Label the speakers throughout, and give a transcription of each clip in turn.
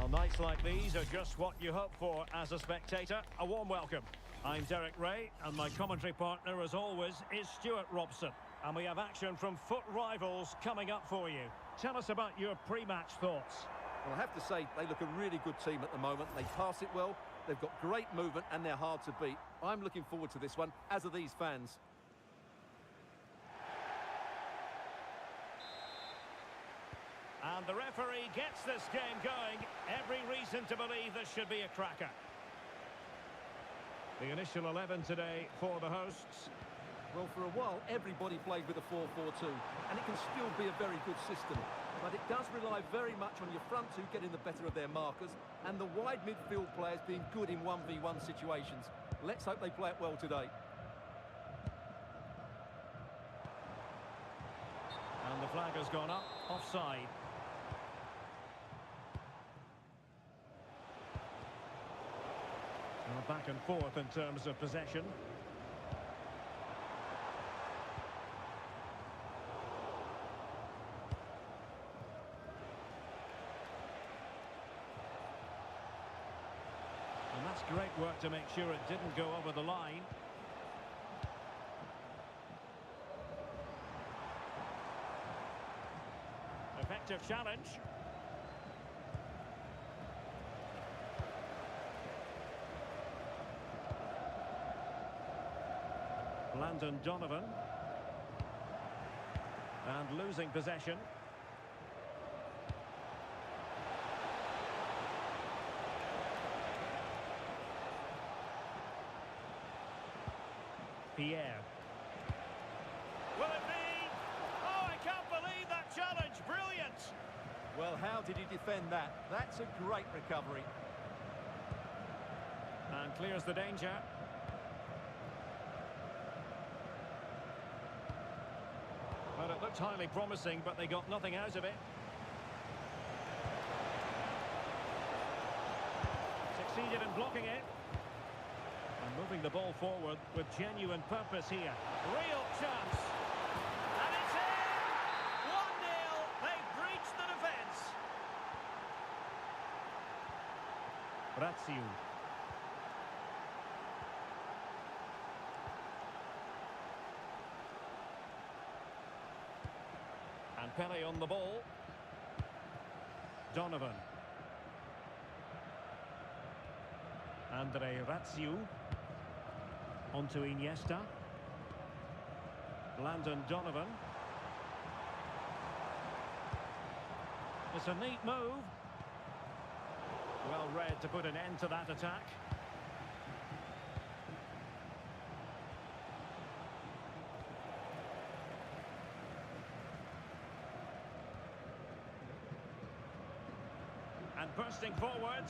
Speaker 1: Well, nights like these are just what you hope for as a spectator. A warm welcome. I'm Derek Ray, and my commentary partner, as always, is Stuart Robson. And we have action from foot rivals coming up for you. Tell us about your pre-match thoughts.
Speaker 2: Well, I have to say, they look a really good team at the moment. They pass it well, they've got great movement, and they're hard to beat. I'm looking forward to this one, as are these fans.
Speaker 1: And the referee gets this game going. Every reason to believe this should be a cracker. The initial 11 today for the hosts.
Speaker 2: Well, for a while, everybody played with a 4-4-2, and it can still be a very good system. But it does rely very much on your front two getting the better of their markers, and the wide midfield players being good in 1v1 situations. Let's hope they play it well today.
Speaker 1: And the flag has gone up, offside. Well, back and forth in terms of possession. And that's great work to make sure it didn't go over the line. Effective challenge. Landon Donovan. And losing possession. Pierre. Will it be? Oh, I can't believe that challenge. Brilliant.
Speaker 2: Well, how did he defend that? That's a great recovery.
Speaker 1: And clears the danger. Well, it looked highly promising, but they got nothing out of it. Succeeded in blocking it. And moving the ball forward with genuine purpose here. Real chance. And it's in! 1-0. They've breached the defence. Razziu. And Pele on the ball. Donovan. Andre Razziu. Onto Iniesta. Landon Donovan. It's a neat move. Well read to put an end to that attack. And bursting forward.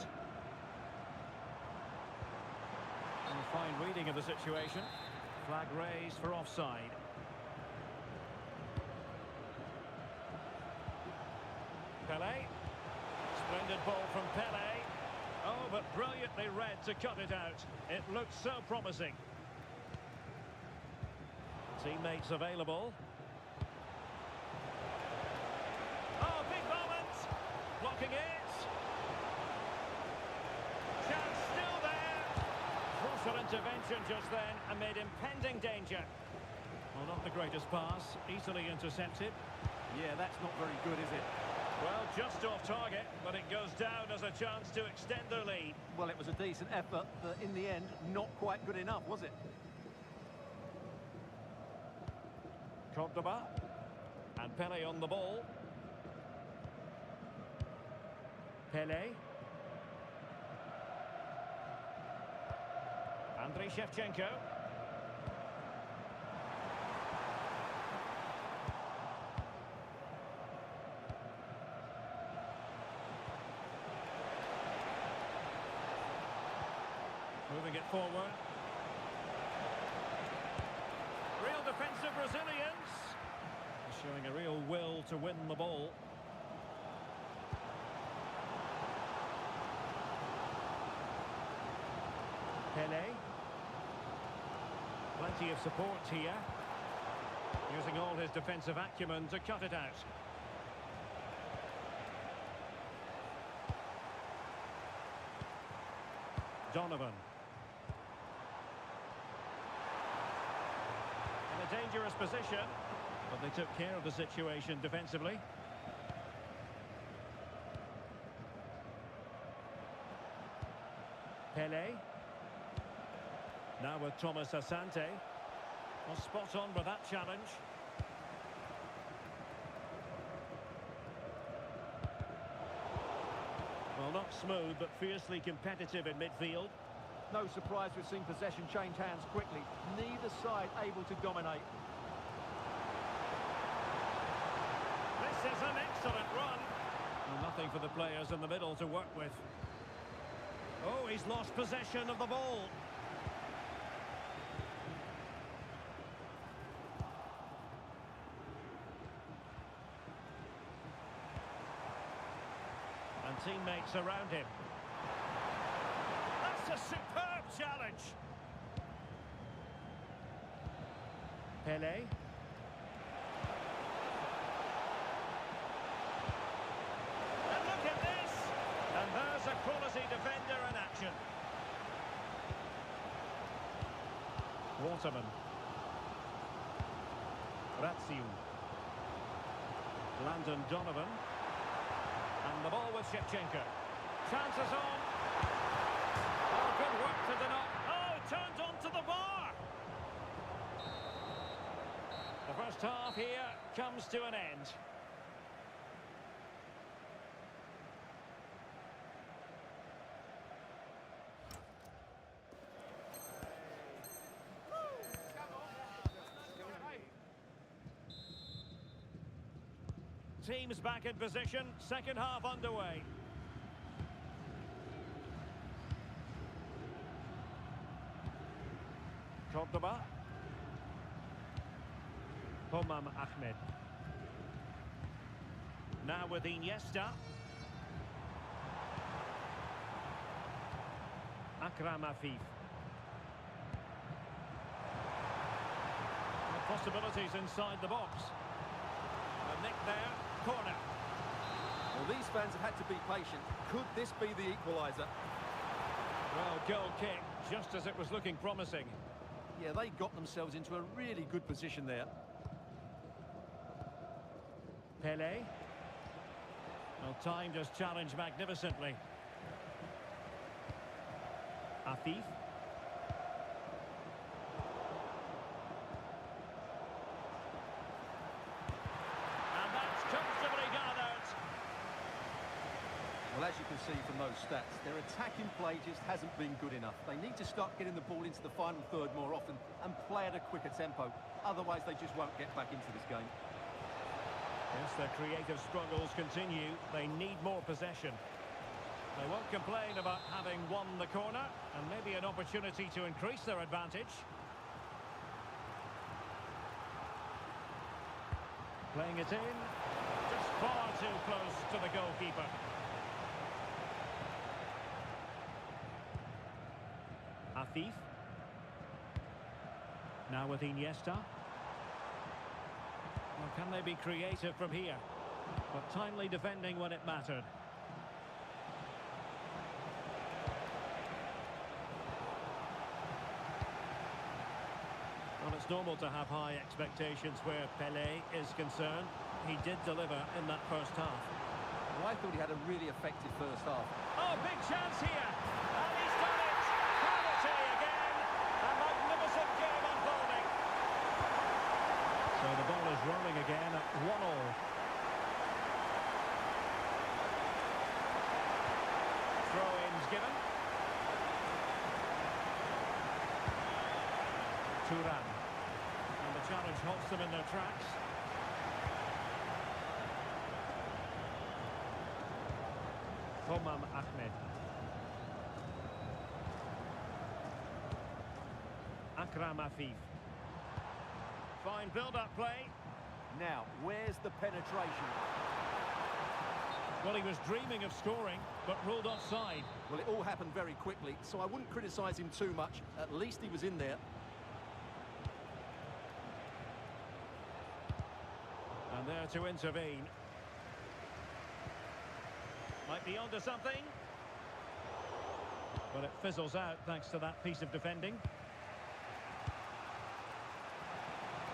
Speaker 1: And a fine reading of the situation. Flag raised for offside. Pele. Splendid ball from Pele. Oh, but brilliantly read to cut it out. It looked so promising. Teammates available. Oh, big moment. Blocking it. Intervention just then amid impending danger. Well, not the greatest pass, easily intercepted.
Speaker 2: Yeah, that's not very good, is it?
Speaker 1: Well, just off target, but it goes down as a chance to extend their lead.
Speaker 2: Well, it was a decent effort, but in the end, not quite good enough, was it?
Speaker 1: Cordoba. And Pele on the ball. Pele. Andriy Shevchenko. Moving it forward. Real defensive resilience. Showing a real will to win the ball. Pele. Plenty of support here. Using all his defensive acumen to cut it out. Donovan. In a dangerous position, but they took care of the situation defensively. Pele. Now with Thomas Asante. Well, spot on with that challenge. Well, not smooth, but fiercely competitive in midfield.
Speaker 2: No surprise we've seen possession change hands quickly. Neither side able to dominate.
Speaker 1: This is an excellent run. Well, nothing for the players in the middle to work with. Oh, he's lost possession of the ball. And teammates around him. That's a superb challenge. Pele. And look at this. And there's a quality defender in action. Waterman. Ratsiu. Landon Donovan. And the ball with Shevchenko. Chances on. Oh, good work to deny. Oh, turned onto the bar. The first half here comes to an end. Teams back in position, second half underway. Cordoba. Homam Ahmed. Now with Iniesta. Akram Afif. The possibilities inside the box. A nick there. Corner.
Speaker 2: Well, these fans have had to be patient. Could this be the equaliser?
Speaker 1: Well, goal kick, just as it was looking promising.
Speaker 2: Yeah, they got themselves into a really good position there.
Speaker 1: Pele. Well, timed his challenge magnificently. Afif.
Speaker 2: Well, as you can see from those stats, their attacking play just hasn't been good enough. They need to start getting the ball into the final third more often and play at a quicker tempo. Otherwise, they just won't get back into this game.
Speaker 1: Yes, their creative struggles continue. They need more possession. They won't complain about having won the corner, and maybe an opportunity to increase their advantage. Playing it in. Just far too close to the goalkeeper. Afif. Now with Iniesta. Well, can they be creative from here? But timely defending when it mattered. Well, it's normal to have high expectations where Pele is concerned. He did deliver in that first half.
Speaker 2: Well, I thought he had a really effective first half.
Speaker 1: Oh, big chance here. And he's done it. Penalty again. A magnificent game unfolding. So the ball is rolling again at 1-1. Throw-ins given. Turan. And the challenge halts them in their tracks. Homam Ahmed. Akram Afif. Fine build-up play.
Speaker 2: Now, where's the penetration?
Speaker 1: Well, he was dreaming of scoring, but ruled offside.
Speaker 2: Well, it all happened very quickly, so I wouldn't criticise him too much. At least he was in there.
Speaker 1: And there to intervene. Might be onto something. But it fizzles out thanks to that piece of defending.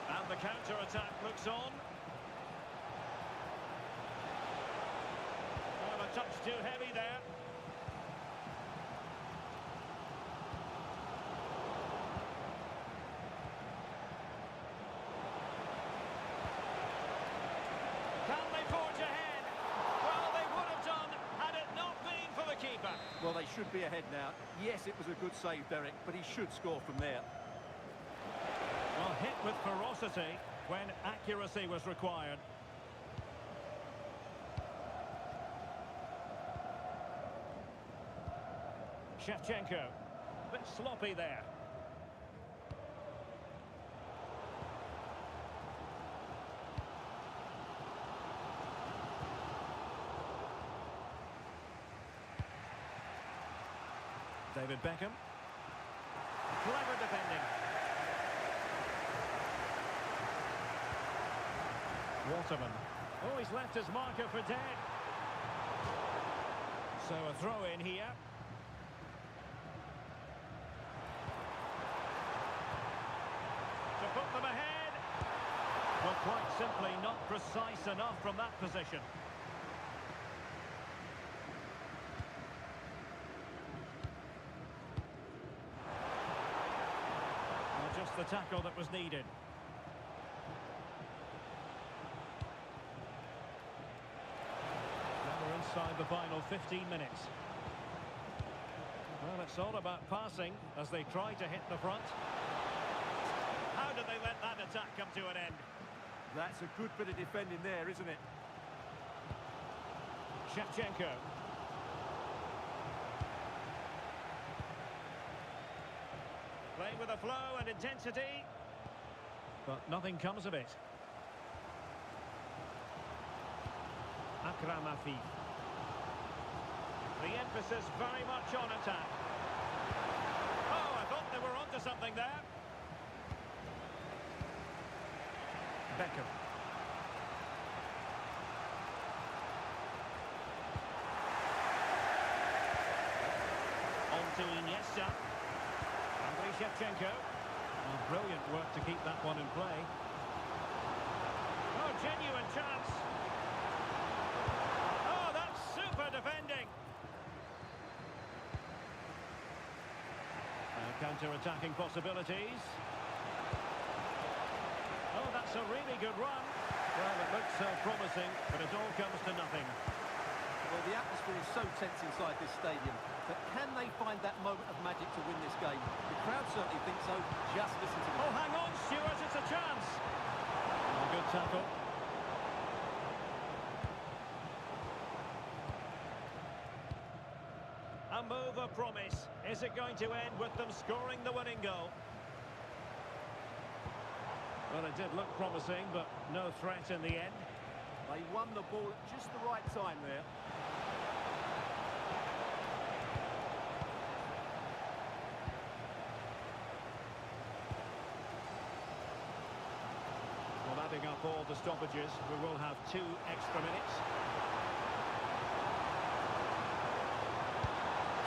Speaker 1: And the counter-attack looks on. Well, a touch too heavy there. Can they forge ahead? Well, they would have done had it not been for the keeper.
Speaker 2: Well, they should be ahead now. Yes, it was a good save, Derek, but he should score from there.
Speaker 1: Well, hit with ferocity when accuracy was required. Shevchenko. Bit sloppy there. David Beckham. Clever defending. Waterman. Oh, he's left his marker for dead. So a throw in here. To put them ahead. Well, quite simply not precise enough from that position. Just the tackle that was needed. Now we're inside the final 15 minutes. Well, it's all about passing as they try to hit the front. How did they let that attack come to an end?
Speaker 2: That's a good bit of defending there, isn't it?
Speaker 1: Shevchenko. Playing with a flow and intensity, but nothing comes of it. Akram Afif. The emphasis very much on attack. Oh, I thought they were onto something there. Beckham. On to Iniesta. Shevchenko. Oh, brilliant work to keep that one in play. Oh, genuine chance. Oh, that's super defending. Counter-attacking possibilities. Oh, that's a really good run. Well, it looks so promising, but it all comes to nothing.
Speaker 2: Well, the atmosphere is so tense inside this stadium, but can they find that moment of magic to win this game? The crowd certainly think so. Just listen to them.
Speaker 1: Oh, hang on, Stuart, it's a chance. Oh, good tackle. A move of promise. Is it going to end with them scoring the winning goal? Well, it did look promising, but no threat in the end.
Speaker 2: They won the ball at just the right time there.
Speaker 1: Well, adding up all the stoppages, we will have 2 extra minutes.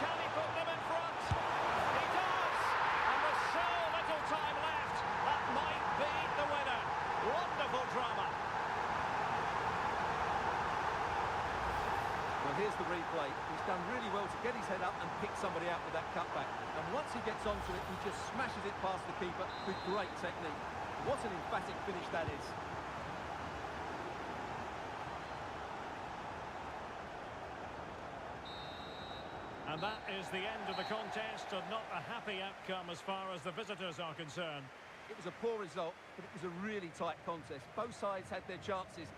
Speaker 1: Can he put them in front? He does! And with so little time left, that might be the winner. Wonderful drama.
Speaker 2: Well, here's the replay. He's done really well to get his head up and pick somebody out with that cutback. And once he gets onto it, he just smashes it past the keeper with great technique. What an emphatic finish that is.
Speaker 1: And that is the end of the contest, and not a happy outcome as far as the visitors are concerned.
Speaker 2: It was a poor result, but it was a really tight contest. Both sides had their chances.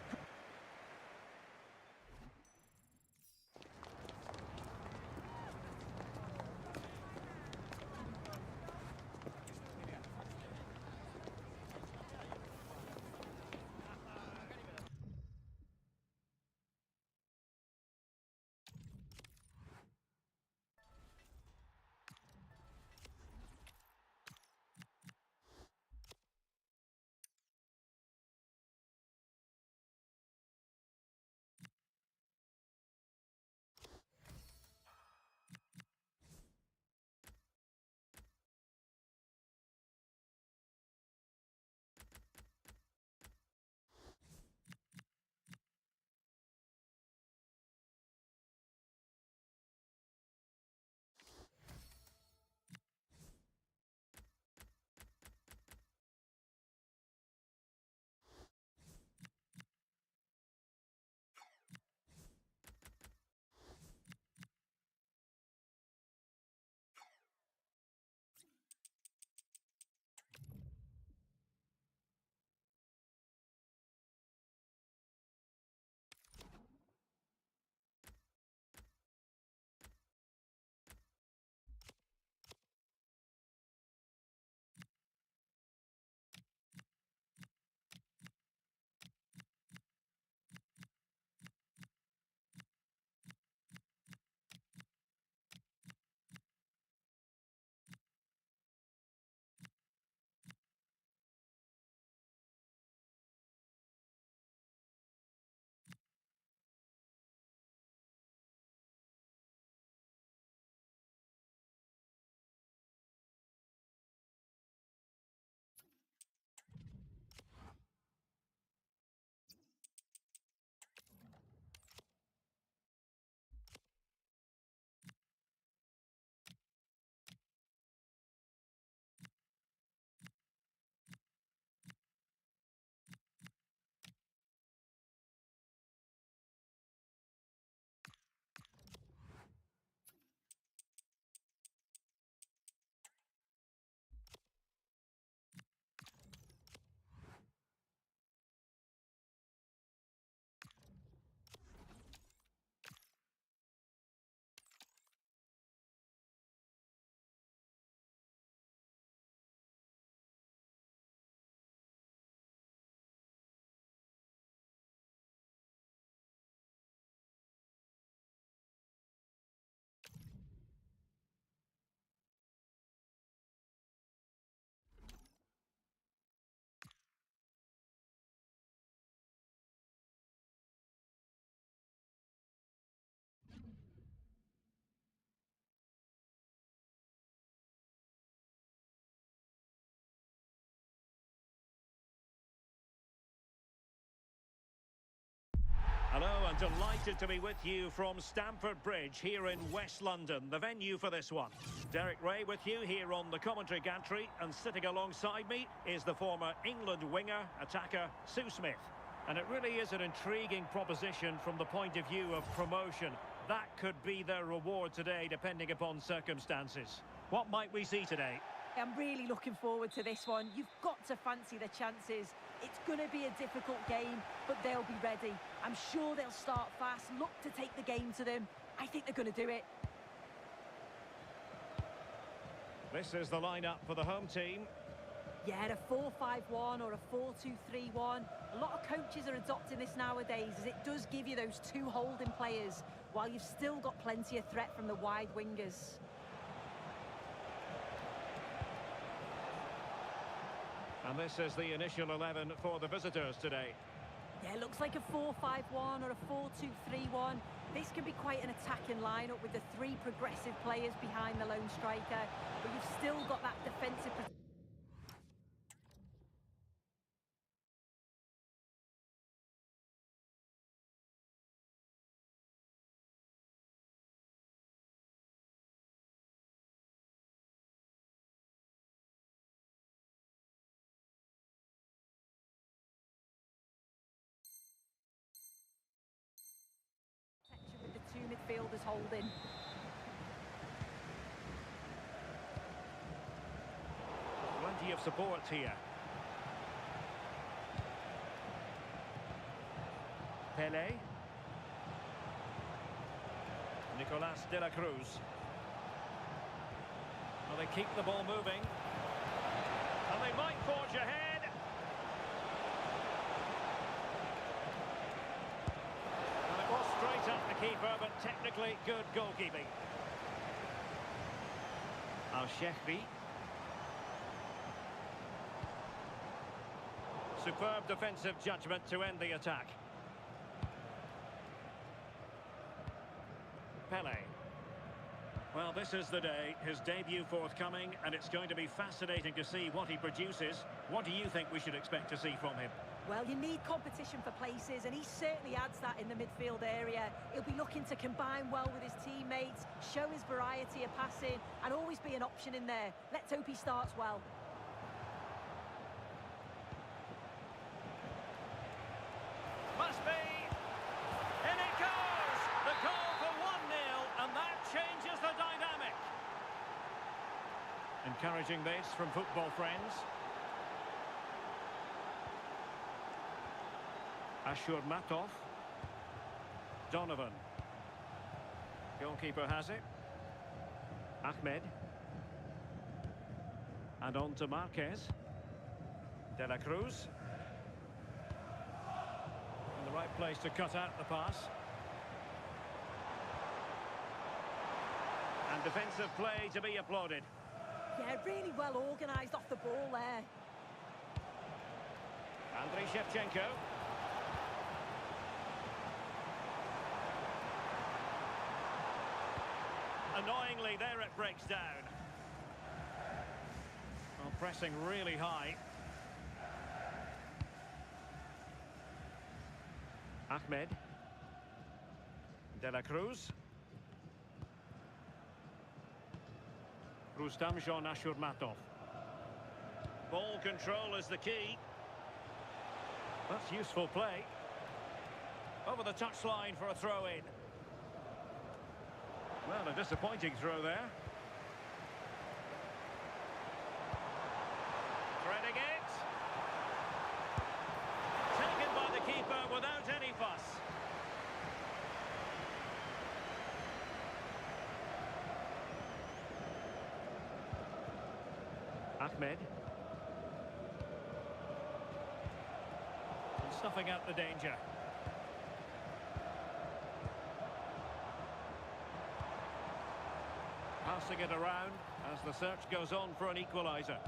Speaker 1: delighted to be with you from Stamford Bridge here in West London, the venue for this one. Derek Ray with you here on the commentary gantry, and sitting alongside me is the former England winger, attacker, Sue Smith. And it really is an intriguing proposition from the point of view of promotion. That could be their reward today, depending upon circumstances. What might we see today?
Speaker 3: I'm really looking forward to this one. You've got to fancy the chances. It's going to be a difficult game, but they'll be ready. I'm sure they'll start fast, look to take the game to them. I think they're going to do it.
Speaker 1: This is the lineup for the home team.
Speaker 3: Yeah, a 4-5-1 or a 4-2-3-1. A lot of coaches are adopting this nowadays, as it does give you those two holding players, while you've still got plenty of threat from the wide wingers.
Speaker 1: And this is the initial 11 for the visitors today.
Speaker 3: Yeah, it looks like a 4-5-1 or a 4-2-3-1. This can be quite an attacking lineup with the three progressive players behind the lone striker, but you've still got that defensive protection. With the two midfielders holding.
Speaker 1: Plenty of support here. Pele. Nicolas de la Cruz. Well, they keep the ball moving. And they might forge ahead. And it was straight at the keeper, but technically good goalkeeping. Al-Shehri. Superb defensive judgment to end the attack. Pele. Well, this is the day, his debut forthcoming, and it's going to be fascinating to see what he produces. What do you think we should expect to see from him?
Speaker 3: Well, you need competition for places, and he certainly adds that in the midfield area. He'll be looking to combine well with his teammates, show his variety of passing, and always be an option in there. Let's hope he starts well.
Speaker 1: Must be! In it goes! The goal for 1-0, and that changes the dynamic. Encouraging this from football friends. Ashurmatov. Donovan. Goalkeeper has it. Ahmed. And on to Marquez. De la Cruz. In the right place to cut out the pass. And defensive play to be applauded.
Speaker 3: Yeah, really well organised off the ball there.
Speaker 1: Andriy Shevchenko. Annoyingly, there it breaks down. Well, pressing really high. Ahmed. De la Cruz. Rustamjon Ashurmatov. Ball control is the key. That's useful play. Over the touchline for a throw-in. Well, a disappointing throw there. Threading it. Taken by the keeper without any fuss. Ahmed. And snuffing out the danger. Passing it around as the search goes on for an equaliser.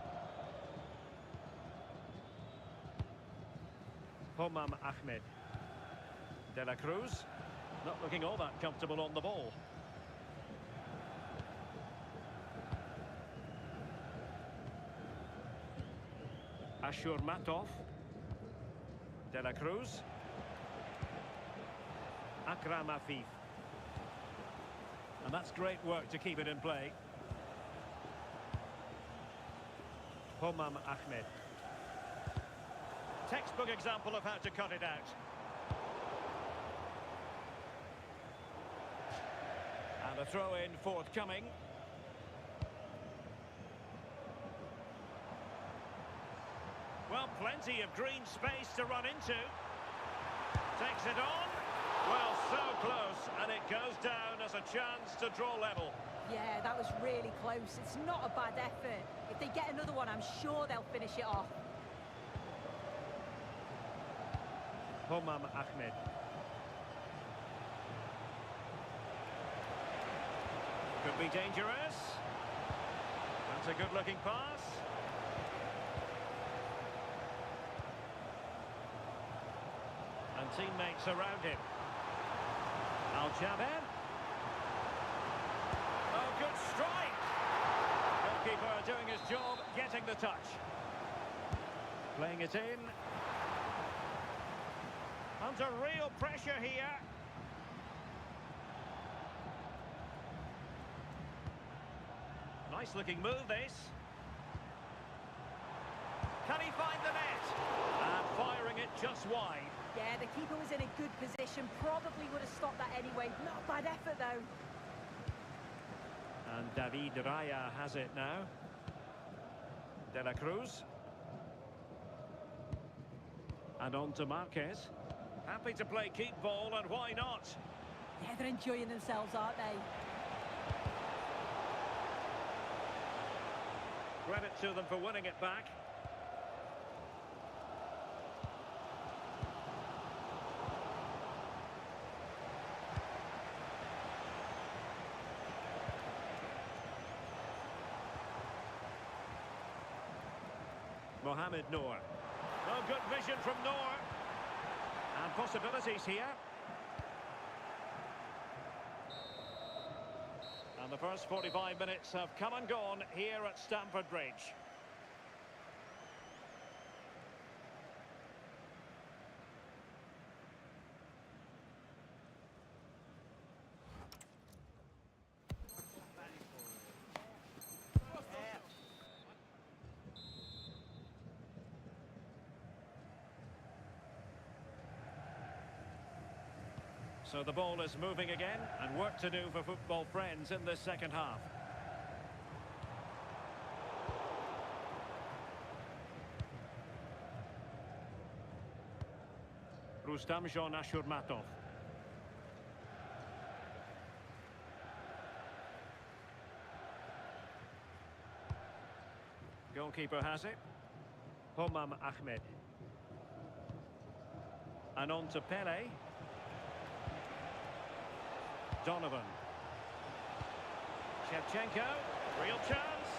Speaker 1: Homam Ahmed. De la Cruz. Not looking all that comfortable on the ball. Ashurmatov. De la Cruz. Akram Afif. And that's great work to keep it in play. Homam Ahmed. Textbook example of how to cut it out. And a throw-in forthcoming. Well, plenty of green space to run into. Takes it on. Well, so close, and it goes down as a chance to draw level.
Speaker 3: Yeah, that was really close. It's not a bad effort. If they get another one, I'm sure they'll finish it off.
Speaker 1: Homam Ahmed. Could be dangerous. That's a good-looking pass. And teammates around him. Al-Jaber. Oh, good strike. Goalkeeper doing his job, getting the touch. Playing it in. Under real pressure here. Nice looking move, this. Can he find the net? And firing it just wide.
Speaker 3: Yeah, the keeper was in a good position. Probably would have stopped that anyway. Not a bad effort, though.
Speaker 1: And David Raya has it now. De La Cruz. And on to Marquez. Happy to play keep ball, and why not?
Speaker 3: Yeah, they're enjoying themselves, aren't they?
Speaker 1: Credit to them for winning it back. Mohamed Noor. Oh, good vision from Noor. And possibilities here. And the first 45 minutes have come and gone here at Stamford Bridge. So the ball is moving again, and work to do for football friends in this second half. Rustamjon Ashurmatov. Goalkeeper has it. Homam Ahmed. And on to Pele. Donovan. Shevchenko, real chance.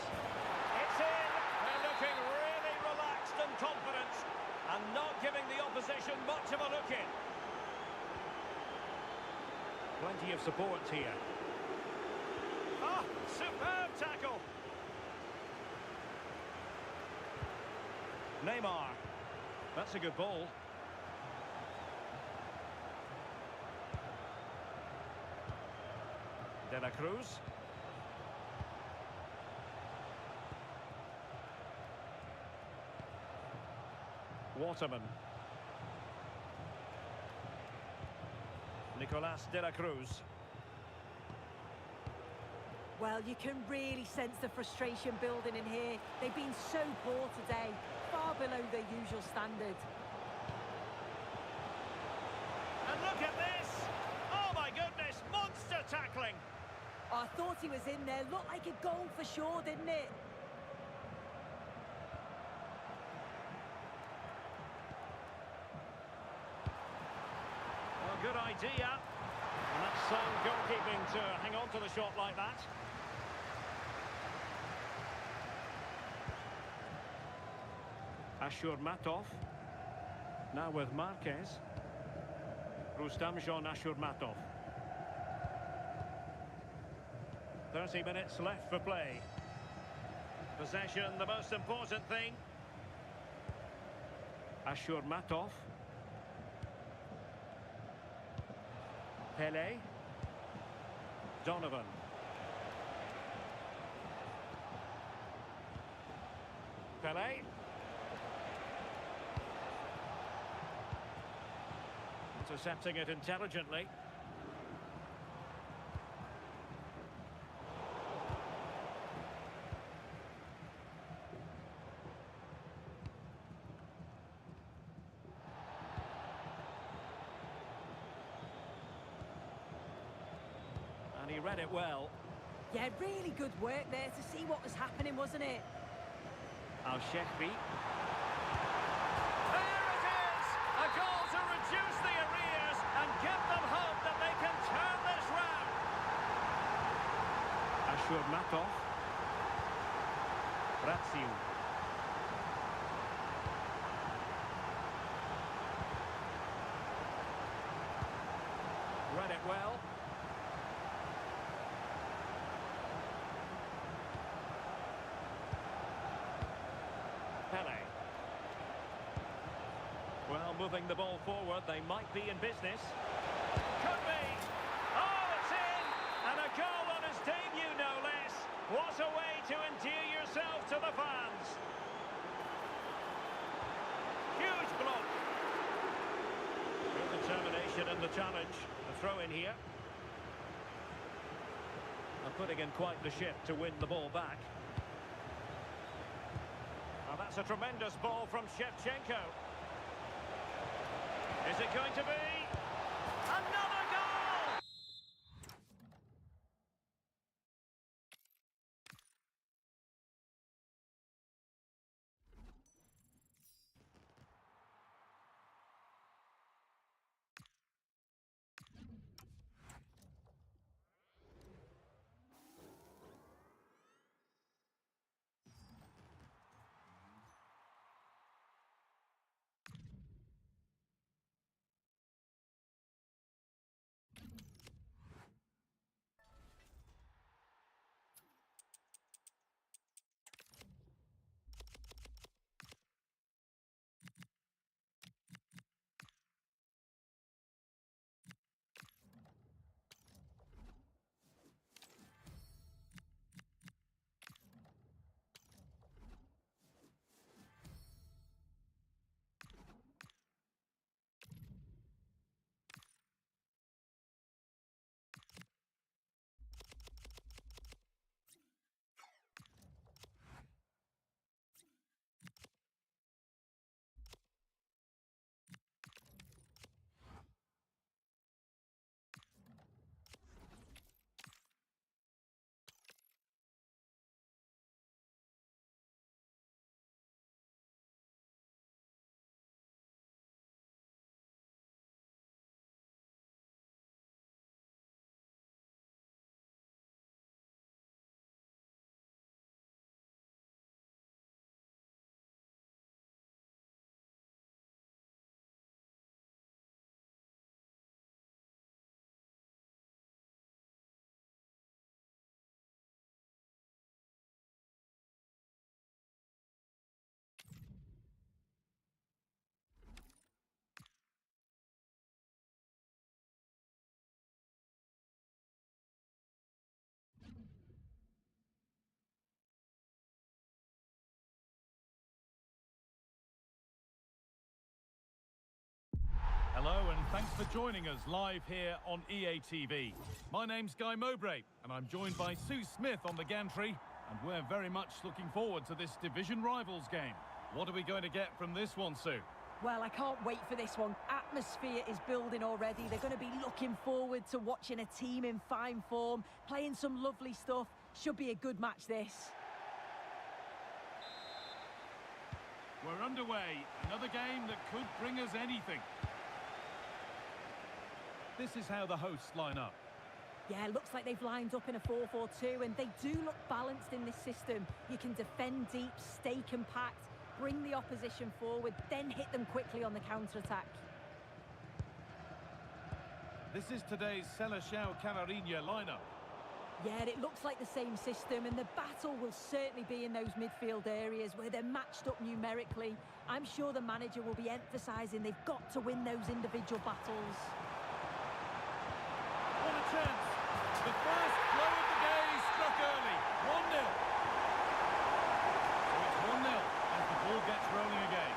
Speaker 1: It's in. They're looking really relaxed and confident, and not giving the opposition much of a look in. Plenty of support here. Ah, superb tackle. Neymar. That's a good ball. De La Cruz. Waterman. Nicolas De La Cruz.
Speaker 3: Well, you can really sense the frustration building in here. They've been so poor today, far below their usual standard.
Speaker 1: And look at this! Oh my goodness, monster tackling!
Speaker 3: I thought he was in there. Looked like a goal for sure, didn't it?
Speaker 1: Well, good idea. And that's sound goalkeeping to hang on to the shot like that. Ashurmatov. Now with Marquez. Rustamjon Ashurmatov. 30 minutes left for play. Possession, the most important thing. Ashurmatov. Pele. Donovan. Pele. Intercepting it intelligently. And he read it well.
Speaker 3: Yeah, really good work there to see what was happening, wasn't it?
Speaker 1: Al-Shehbi. There it is! A goal to reduce the arrears and give them hope that they can turn this round. Ashur Matov. Ratsiu. Read it well. Pele. Well, moving the ball forward, they might be in business. Could be! Oh, it's in! And a goal on his debut, no less. What a way to endear yourself to the fans. Huge block. Good determination in the challenge. The throw in here. And putting in quite the shift to win the ball back. Now that's a tremendous ball from Shevchenko. Is it going to be? Another goal!
Speaker 4: Hello and thanks for joining us live here on EA TV. My name's Guy Mowbray and I'm joined by Sue Smith on the gantry, and we're very much looking forward to this division rivals game. What are we going to get from this one, Sue?
Speaker 3: Well, I can't wait for this one. Atmosphere is building already. They're going to be looking forward to watching a team in fine form, playing some lovely stuff. Should be a good match, this.
Speaker 4: We're underway. Another game that could bring us anything. This is how the hosts line up.
Speaker 3: Yeah, looks like they've lined up in a 4-4-2, and they do look balanced in this system. You can defend deep, stay compact, bring the opposition forward, then hit them quickly on the counter-attack.
Speaker 4: This is today's Seleção Canarinha lineup.
Speaker 3: Yeah, it looks like the same system, and the battle will certainly be in those midfield areas where they're matched up numerically. I'm sure the manager will be emphasising they've got to win those individual battles.
Speaker 4: chance. The first blow of the day struck early. 1-0. So it's 1-0 as the ball gets rolling again.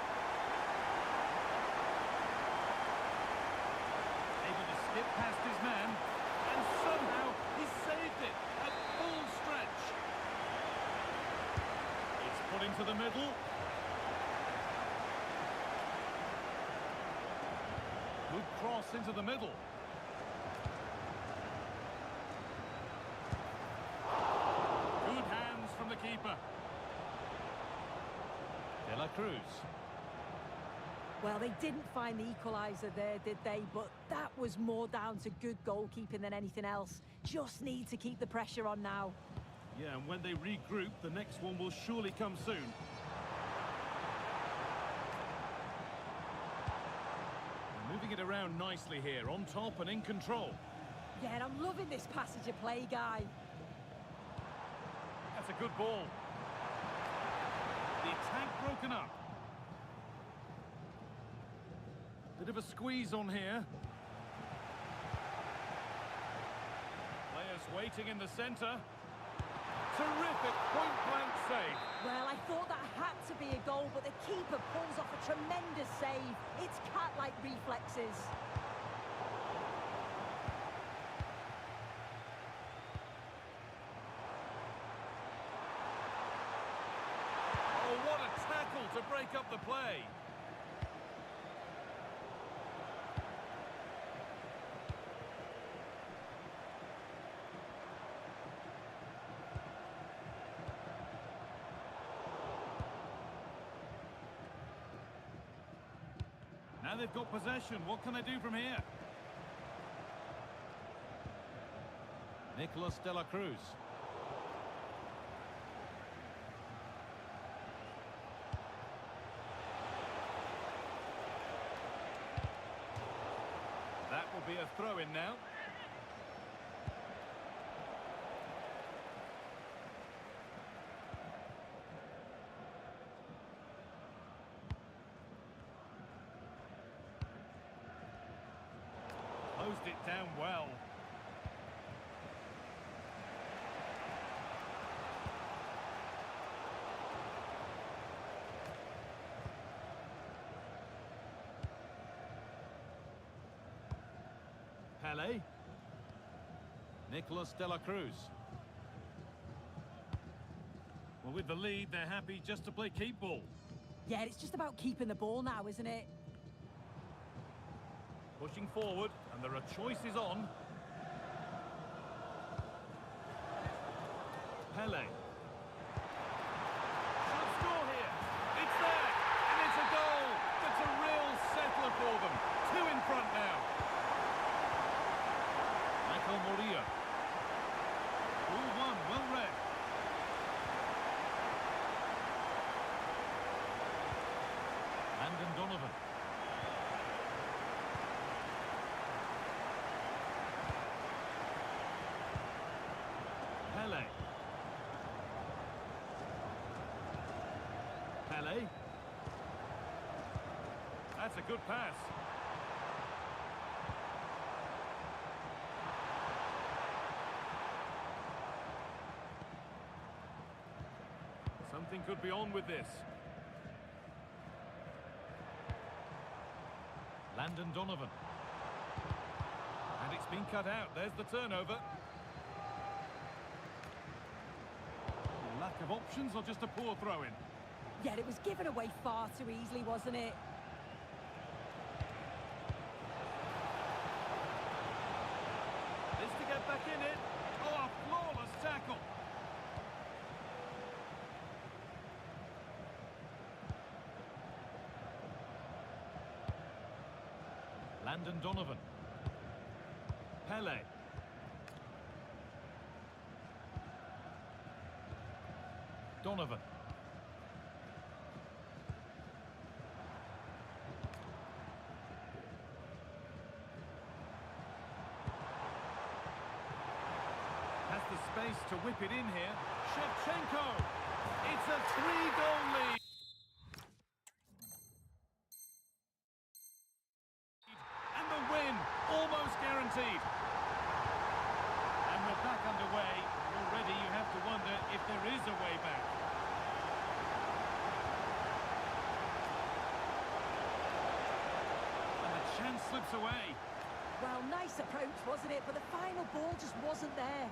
Speaker 4: Able to skip past his man, and somehow he saved it at full stretch. It's put into the middle. Good cross into the middle. Good hands from the keeper. De La Cruz.
Speaker 3: Well, they didn't find the equaliser there, did they? But that was more down to good goalkeeping than anything else. Just need to keep the pressure on now.
Speaker 4: Yeah, and when they regroup, the next one will surely come soon. Moving it around nicely here, on top and in control.
Speaker 3: Yeah, and I'm loving this passage of play, Guy.
Speaker 4: That's a good ball. The attack broken up. Bit of a squeeze on here. Players waiting in the centre. Terrific point-blank save.
Speaker 3: Well, I thought that had to be a goal, but the keeper pulls off a tremendous save. It's cat-like reflexes.
Speaker 4: Oh, what a tackle to break up the play. Now they've got possession. What can they do from here? Nicolas De La Cruz. That will be a throw-in now. Closed it down well. Pele. Nicolas De La Cruz. Well, with the lead, they're happy just to play keep ball.
Speaker 3: Yeah, it's just about keeping the ball now, isn't it?
Speaker 4: Pushing forward, and there are choices on. Pele. Should score here. It's there, and it's a goal. That's a real settler for them. 2 in front now. Michael Moria. Ball one, well read. Landon Donovan. Pele. Pele. That's a good pass. Something could be on with this. Landon Donovan. And it's been cut out. There's the turnover. Lack of options or just a poor throw-in?
Speaker 3: Yeah, it was given away far too easily, wasn't it?
Speaker 4: This to get back in it. Oh, a flawless tackle. Landon Donovan. Pele. Donovan. Has the space to whip it in here. Shevchenko. It's a 3-goal lead. And the win, almost guaranteed. chance slips away.
Speaker 3: Well, nice approach, wasn't it? But the final ball just wasn't there.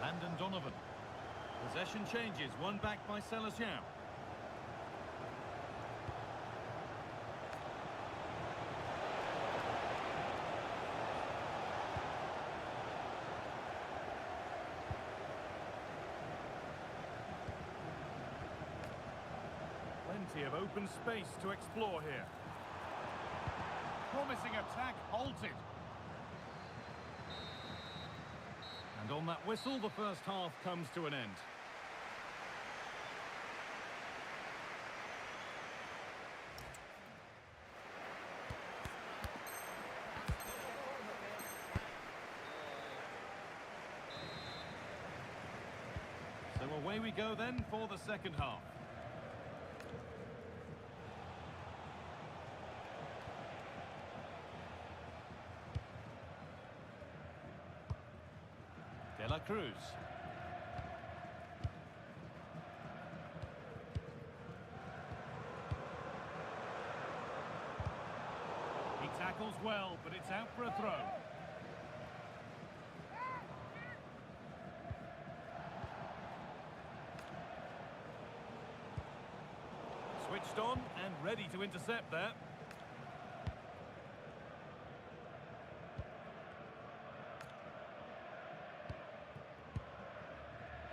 Speaker 4: Landon Donovan. Possession changes, one back by Celestial. Plenty of open space to explore here. Promising attack halted. And on that whistle, the first half comes to an end. So away we go then for the second half. De La Cruz. He tackles well, but it's out for a throw. Switched on and ready to intercept there.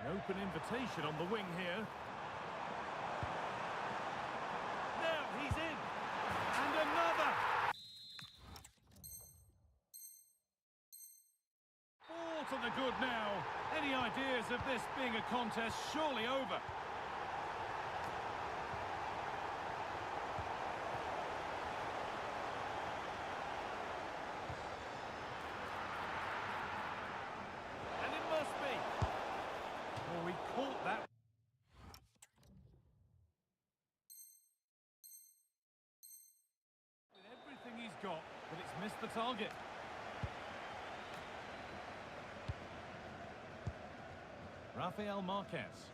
Speaker 4: An open invitation on the wing here. Now he's in. And another. Ball to the good now. Any ideas of this being a contest surely over? We caught that. With everything he's got, but it's missed the target. Rafael Marquez.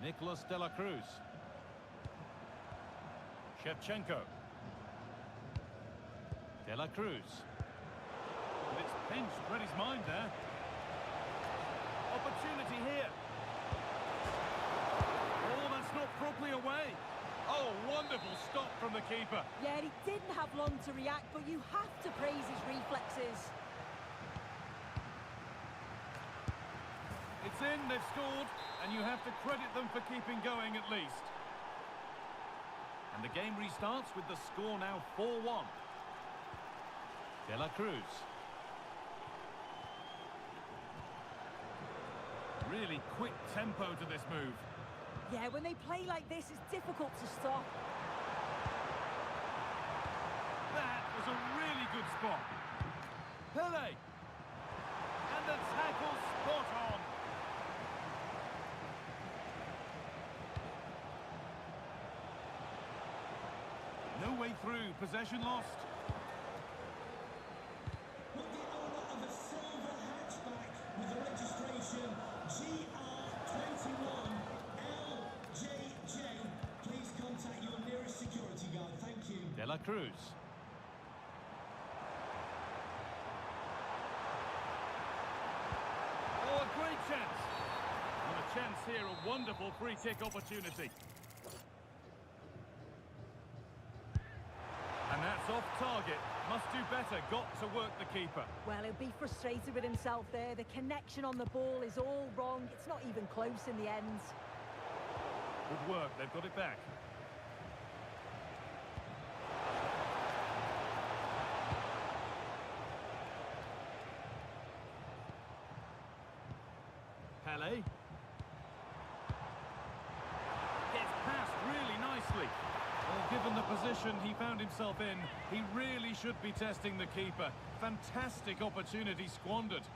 Speaker 4: Nicolas De La Cruz. Shevchenko. De La Cruz. But it's pinched, read his mind there. Opportunity here. Oh, that's not properly away. Oh, wonderful stop from the keeper.
Speaker 3: Yeah, he didn't have long to react, but you have to praise his reflexes.
Speaker 4: It's in, they've scored, and you have to credit them for keeping going at least. And the game restarts with the score now 4-1. De La Cruz. Really quick tempo to this move.
Speaker 3: Yeah, when they play like this, it's difficult to stop.
Speaker 4: That was a really good spot. Pele. And the tackle spot on. No way through, possession lost.
Speaker 5: With the owner of a silver hatchback with the registration GR21LJJ, please contact your nearest security guard. Thank you.
Speaker 4: De La Cruz. Oh, a great chance. What a chance here, a wonderful free kick opportunity. And that's off target. Must do better. Got to work the keeper.
Speaker 3: Well, he'll be frustrated with himself there. The connection on the ball is all wrong. It's not even close in the end.
Speaker 4: Good work. They've got it back. Pele. Gets past really nicely. Well, given the position he found himself in, he really should be testing the keeper. Fantastic opportunity squandered.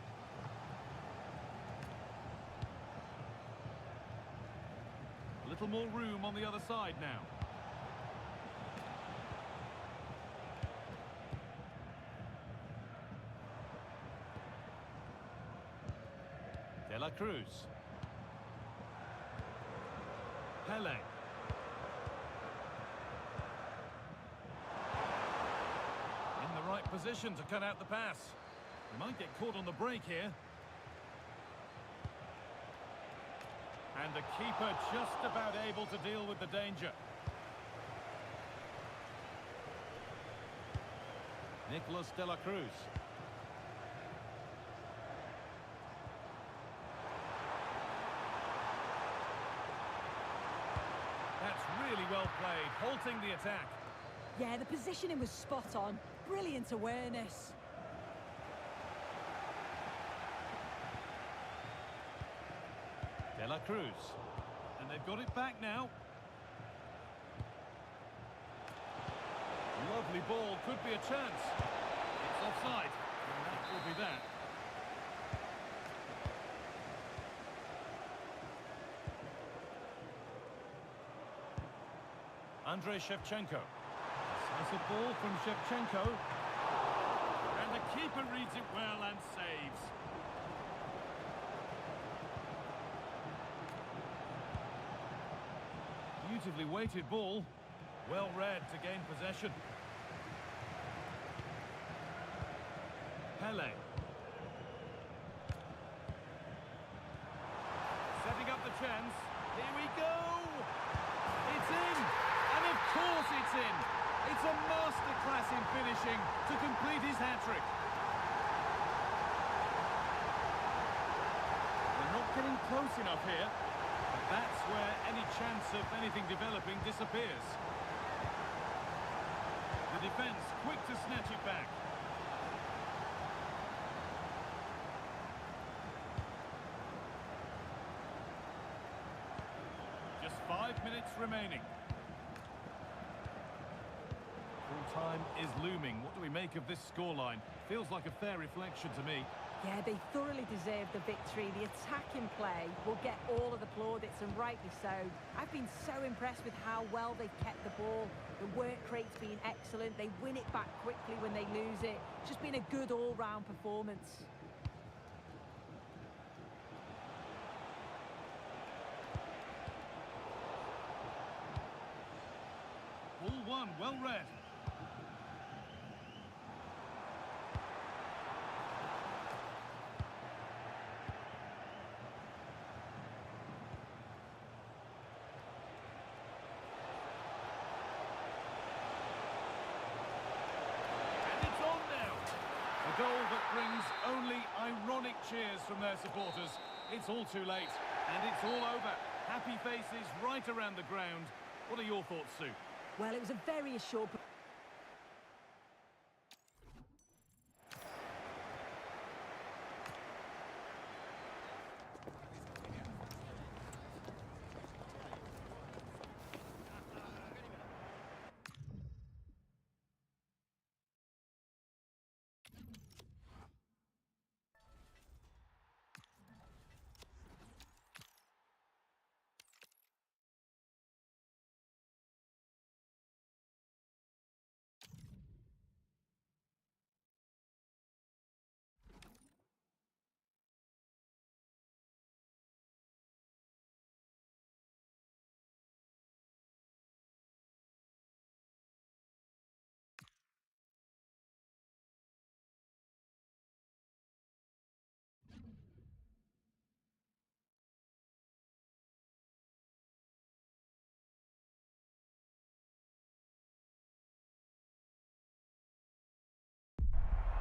Speaker 4: A little more room on the other side now. De La Cruz. Pele. In the right position to cut out the pass. He might get caught on the break here. And the keeper just about able to deal with the danger. Nicolas De La Cruz. That's really well played, halting the attack.
Speaker 3: Yeah, the positioning was spot on. Brilliant awareness.
Speaker 4: De La Cruz. And they've got it back now. Lovely ball, could be a chance. It's offside, and that will be that. Andrei Shevchenko. Decisive ball from Shevchenko. And the keeper reads it well and saves. Beautifully weighted ball. Well read to gain possession. Pele. Setting up the chance. Here we go! It's in! And of course it's in! It's a masterclass in finishing to complete his hat-trick. They're not getting close enough here. But that's where any chance of anything developing disappears. The defence quick to snatch it back. Just 5 minutes remaining. Full time is looming. What do we make of this scoreline? Feels like a fair reflection to me.
Speaker 3: Yeah, they thoroughly deserve the victory. The attacking play will get all of the plaudits, and rightly so. I've been so impressed with how well they've kept the ball. The work rate's been excellent. They win it back quickly when they lose it. It's just been a good all-round performance.
Speaker 4: Ball one, well read. A goal that brings only ironic cheers from their supporters. It's all too late, and it's all over. Happy faces right around the ground. What are your thoughts, Sue?
Speaker 3: Well, it was a very assured...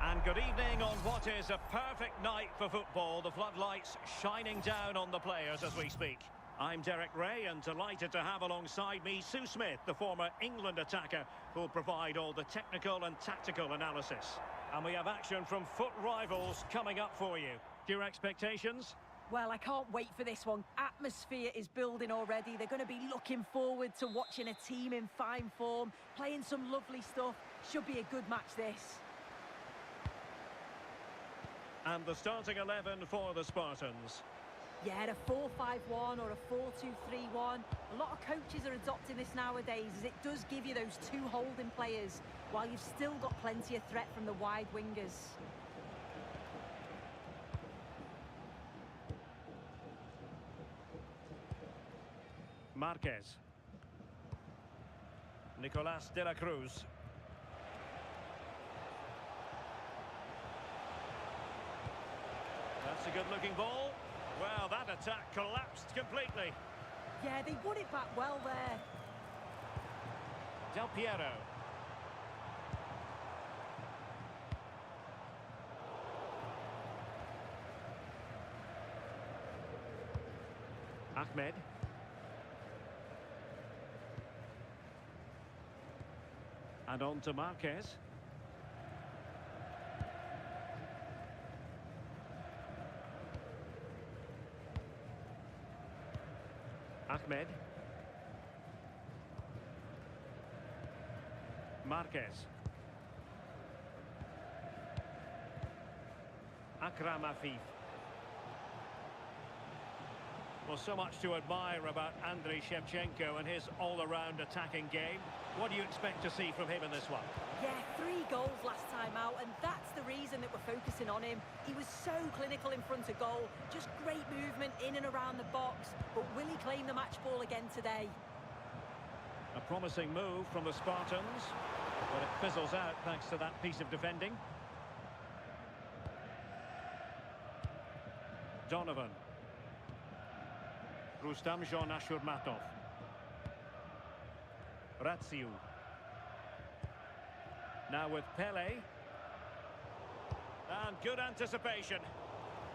Speaker 1: And good evening on what is a perfect night for football. The floodlights shining down on the players as we speak. I'm Derek Ray, and delighted to have alongside me Sue Smith, the former England attacker, who'll provide all the technical and tactical analysis. And we have action from foot rivals coming up for you. Your expectations?
Speaker 3: Well, I can't wait for this one. Atmosphere is building already. They're going to be looking forward to watching a team in fine form, playing some lovely stuff. Should be a good match, this.
Speaker 1: And the starting 11 for the Spartans.
Speaker 3: Yeah, a 4-5-1 or a 4-2-3-1. A lot of coaches are adopting this nowadays, as it does give you those two holding players, while you've still got plenty of threat from the wide wingers.
Speaker 1: Marquez. Nicolas de la Cruz. That's a good-looking ball. Well, that attack collapsed completely.
Speaker 3: Yeah, they won it back well there.
Speaker 1: Del Piero. Ahmed. And on to Marquez. Ahmed. Marquez. Akram Afif. Well, so much to admire about Andriy Shevchenko and his all-around attacking game. What do you expect to see from him in this one?
Speaker 3: Yeah, 3 goals last time out, and that's the reason that we're focusing on him. He was so clinical in front of goal, just great movement in and around the box. But will he claim the match ball again today?
Speaker 1: A promising move from the Spartans, but it fizzles out thanks to that piece of defending. Donovan. Rustam Jean Ashurmatov. Ratsiu. Now with Pele. And good anticipation.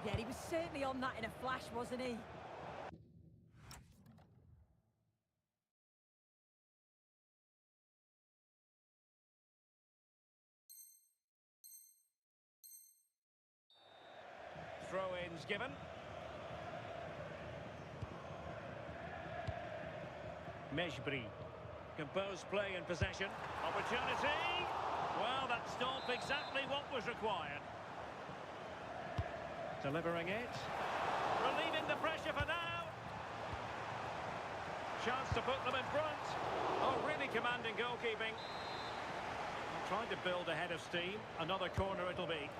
Speaker 3: Yeah, he was certainly on that in a flash, wasn't he?
Speaker 1: Throw-ins given. Mejbri. Composed play in possession. Opportunity. Well, that stopped exactly what was required. Delivering it. Relieving the pressure for now. Chance to put them in front. Oh, really commanding goalkeeping. Trying to build a head of steam. Another corner it'll be.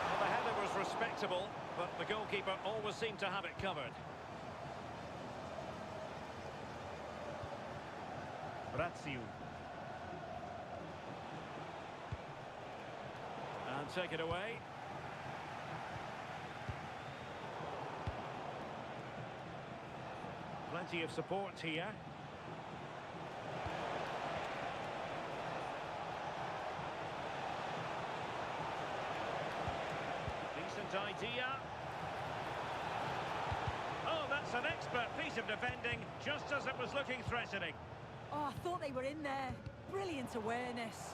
Speaker 1: Well, the header was respectable, but the goalkeeper always seemed to have it covered. Ratsiu. And take it away. Plenty of support here. Decent idea. Oh, that's an expert piece of defending, just as it was looking threatening.
Speaker 3: Oh, I thought they were in there. Brilliant awareness.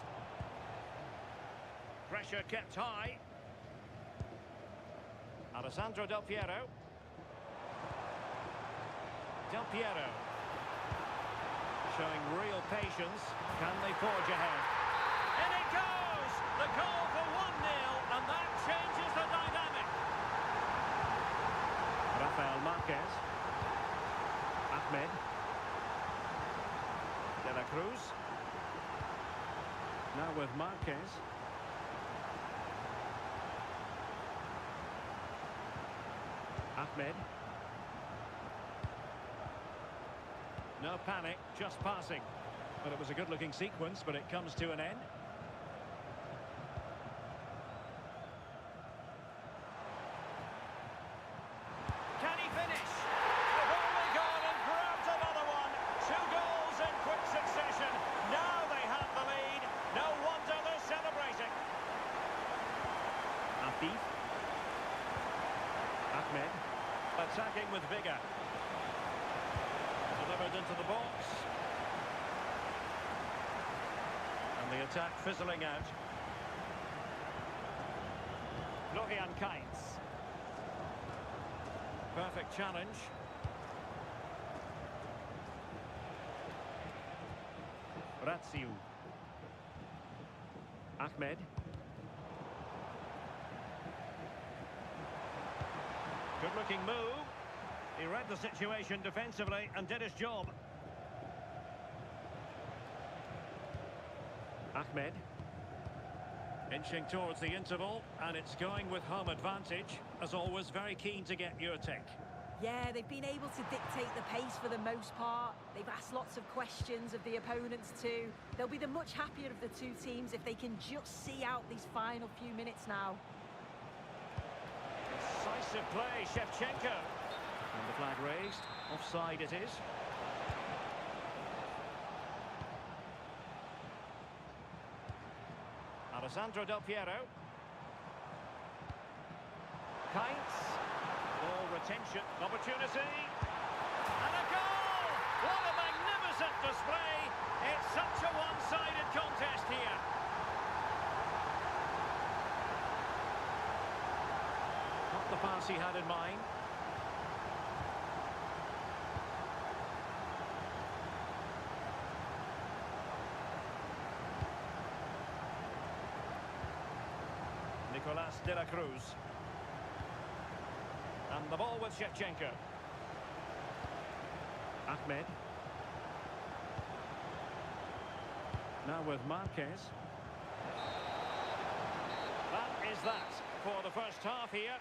Speaker 1: Pressure kept high. Alessandro Del Piero. Del Piero. Showing real patience. Can they forge ahead? In it goes! The goal for 1-0, and that changes the dynamic. Rafael Marquez. Ahmed. De la Cruz. Now with Marquez. Ahmed. No panic, just passing. But it was a good-looking sequence, but it comes to an end. Can he finish? They've only gone and grabbed another one. 2 goals in quick succession. Now they have the lead. No wonder they're celebrating. Afif. Ahmed. Attacking with vigour. Delivered into the box. And the attack fizzling out. Florian Kainz. Perfect challenge. Ratsiu. Ahmed. Good-looking move. He read the situation defensively and did his job. Ahmed. Inching towards the interval, and it's going with home advantage. As always, very keen to get your take.
Speaker 3: Yeah, they've been able to dictate the pace for the most part. They've asked lots of questions of the opponents too. They'll be the much happier of the two teams if they can just see out these final few minutes now.
Speaker 1: Decisive play, Shevchenko. And the flag raised. Offside it is. Alessandro Del Piero. Kainz. Ball retention. Opportunity. And a goal! What a magnificent display. It's such a one-sided contest here. Not the pass he had in mind. Nicolas de la Cruz. And the ball with Shevchenko. Ahmed. Now with Marquez. That is that for the first half here.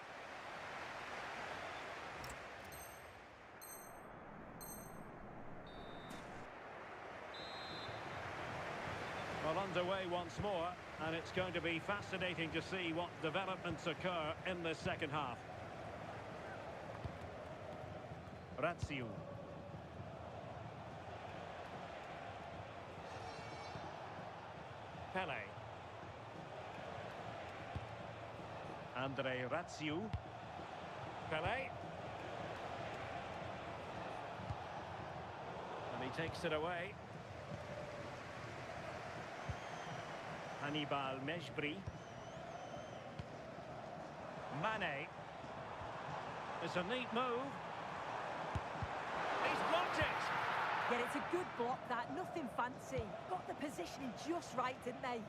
Speaker 1: Well, underway once more, and it's going to be fascinating to see what developments occur in this second half. Ratsiu. Pele. Andre Ratsiu. Pele. And he takes it away. Hannibal Mejbri. Mane. It's a neat move. He's blocked it.
Speaker 3: Yeah, it's a good block that, nothing fancy. Got the positioning just right, didn't they?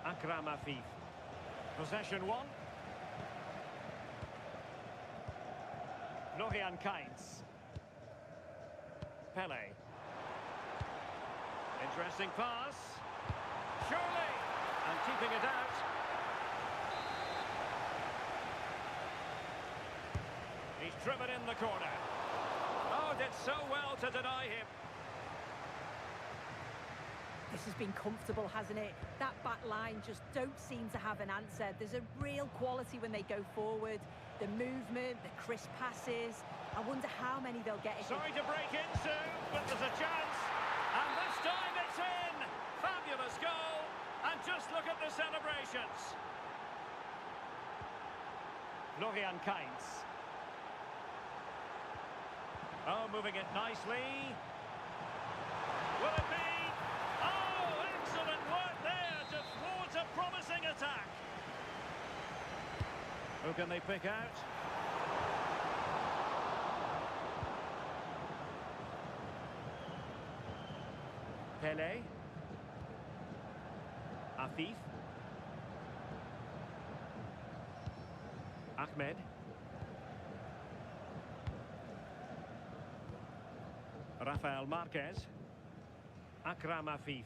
Speaker 1: Akram Afif. Possession one. Florian Kainz. Pele. Interesting pass. Surely. And keeping it out. He's driven in the corner. Oh, did so well to deny him.
Speaker 3: This has been comfortable, hasn't it? That back line just don't seem to have an answer. There's a real quality when they go forward. The movement, the crisp passes. I wonder how many they'll get.
Speaker 1: Sorry to break in soon, but there's a chance. And this time it's in. Fabulous goal. And just look at the celebrations. Florian Kainz. Oh, moving it nicely. Will it be? Oh, excellent work there to thwart a promising attack. Who can they pick out? Pele. Afif. Ahmed. Rafael Marquez. Akram Afif.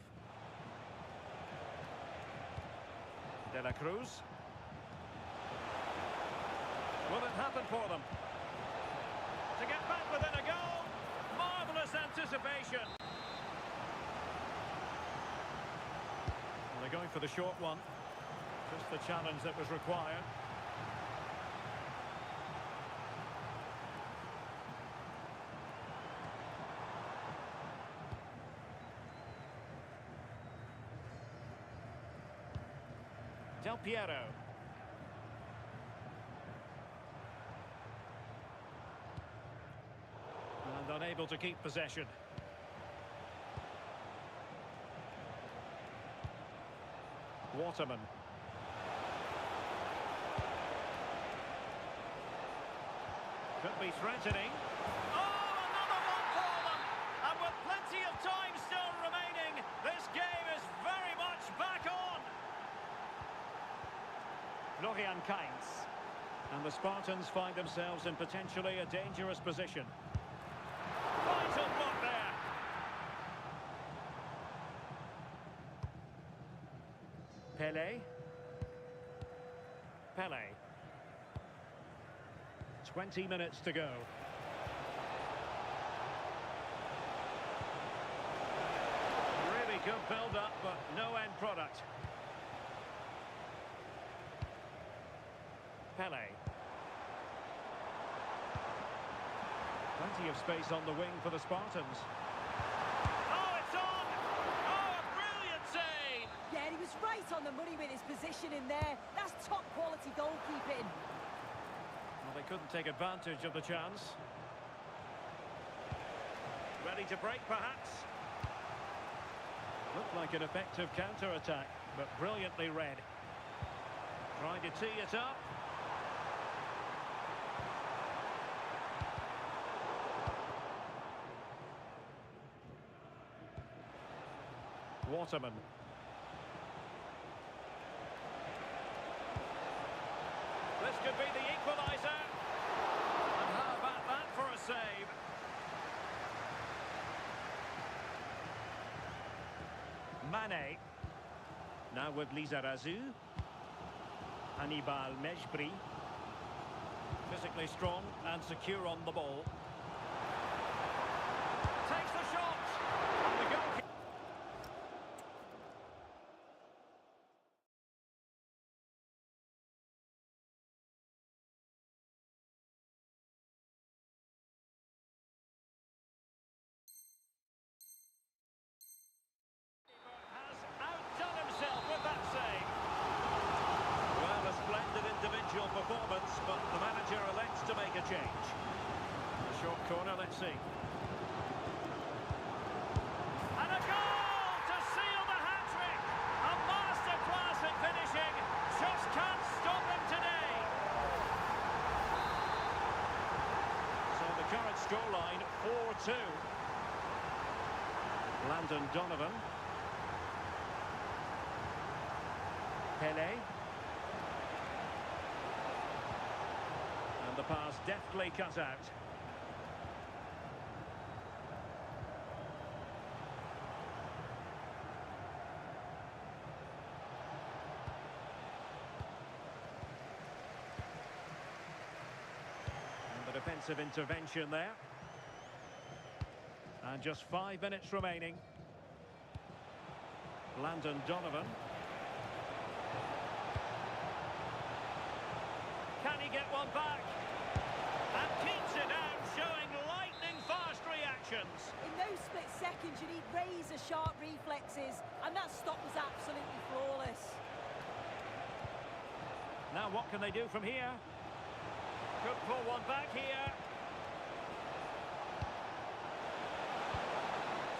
Speaker 1: De la Cruz. Will it happen for them? To get back within a goal. Marvellous anticipation. Well, they're going for the short one. Just the challenge that was required. Del Piero. And unable to keep possession. Waterman. Could be threatening. Oh, another one for them! And with plenty of time still remaining, this game is very much back on! Florian Kainz. And the Spartans find themselves in potentially a dangerous position. Vital block there. Pele. Pele. 20 minutes to go. Really good build-up, but no end product. Pele. Plenty of space on the wing for the Spartans.
Speaker 4: Oh, it's on! Oh, a brilliant save!
Speaker 3: Yeah, he was right on the money with his position in there. That's top-quality goalkeeping.
Speaker 1: Well, they couldn't take advantage of the chance. Ready to break, perhaps? Looked like an effective counter-attack, but brilliantly read. Trying to tee it up. Waterman. This could be the equaliser. And how about that for a save? Mane. Now with Lizarazu. Hannibal Mejbri. Physically strong and secure on the ball. Takes the shot. And the goalkeeper. Individual performance, but the manager elects to make a change. A short corner, let's see. And a goal to seal the hat-trick! A masterclass at finishing. Just can't stop him today. So the current scoreline, 4-2. Landon Donovan. Pele. The pass deftly cut out. And the defensive intervention there. And just 5 minutes remaining. Landon Donovan. Can he get one back? And keeps it out, showing lightning-fast reactions.
Speaker 3: In those split seconds, you need razor-sharp reflexes, and that stop was absolutely flawless.
Speaker 1: Now what can they do from here? Could pull one back here.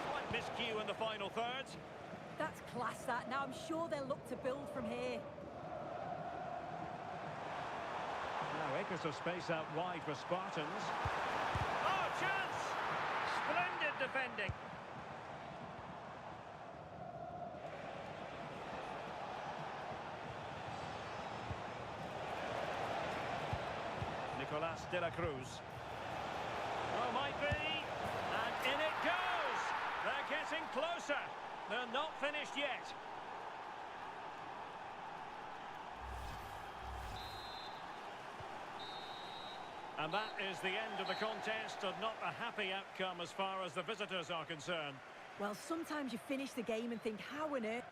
Speaker 1: Slight miscue in the final third.
Speaker 3: That's class, that. Now I'm sure they'll look to build from here.
Speaker 1: Now acres of space out wide for Spartans. Oh, chance! Splendid defending. Nicolas de la Cruz. Oh, might be. And in it goes. They're getting closer. They're not finished yet. And that is the end of the contest, and not a happy outcome as far as the visitors are concerned.
Speaker 3: Well, sometimes you finish the game and think, how on earth?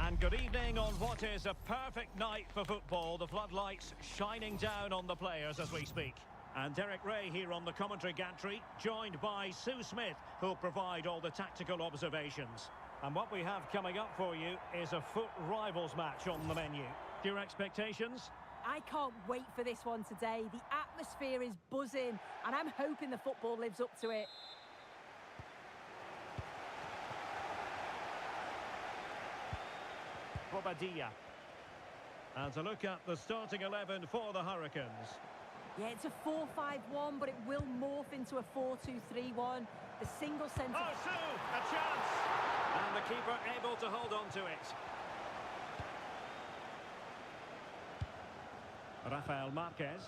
Speaker 1: And good evening on what is a perfect night for football. The floodlights shining down on the players as we speak. And Derek Ray here on the commentary gantry, joined by Sue Smith, who'll provide all the tactical observations. And what we have coming up for you is a foot rivals match on the menu. Your expectations?
Speaker 3: I can't wait for this one today. The atmosphere is buzzing, and I'm hoping the football lives up to it.
Speaker 1: Bobadilla. And to look at the starting 11 for the Hurricanes.
Speaker 3: Yeah, it's a 4-5-1, but it will morph into a 4-2-3-1. The single centre...
Speaker 1: Oh, Sue! A chance! And the keeper able to hold on to it. Rafael Marquez.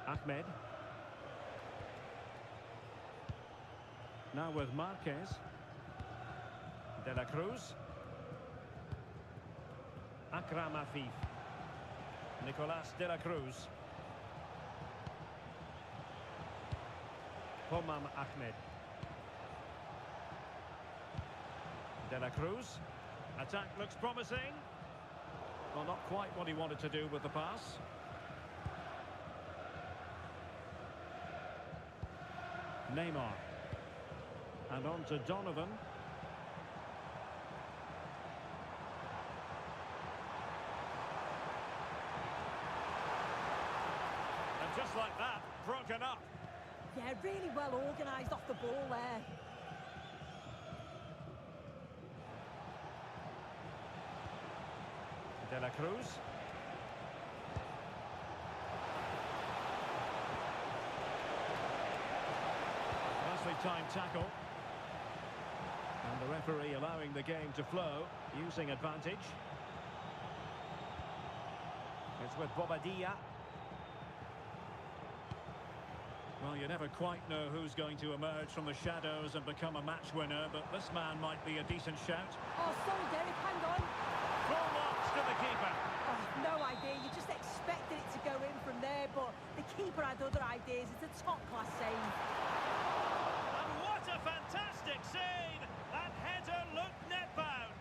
Speaker 1: Ahmed. Now with Marquez. De la Cruz. Akram Afif. Nicolas de la Cruz. Pomam Ahmed. De la Cruz. Attack looks promising. Well, not quite what he wanted to do with the pass. Neymar. And on to Donovan. And just like that, broken up.
Speaker 3: Yeah, really well organised off the ball there.
Speaker 1: De la Cruz. Nicely timed tackle. And the referee allowing the game to flow, using advantage. It's with Bobadilla. Well, you never quite know who's going to emerge from the shadows and become a match winner, but this man might be a decent shout.
Speaker 3: Oh, sorry, Derek, hang on.
Speaker 1: Full marks to the keeper.
Speaker 3: Oh, no idea. You just expected it to go in from there, but the keeper had other ideas. It's a top-class save.
Speaker 1: And what a fantastic save! That header looked net-bound.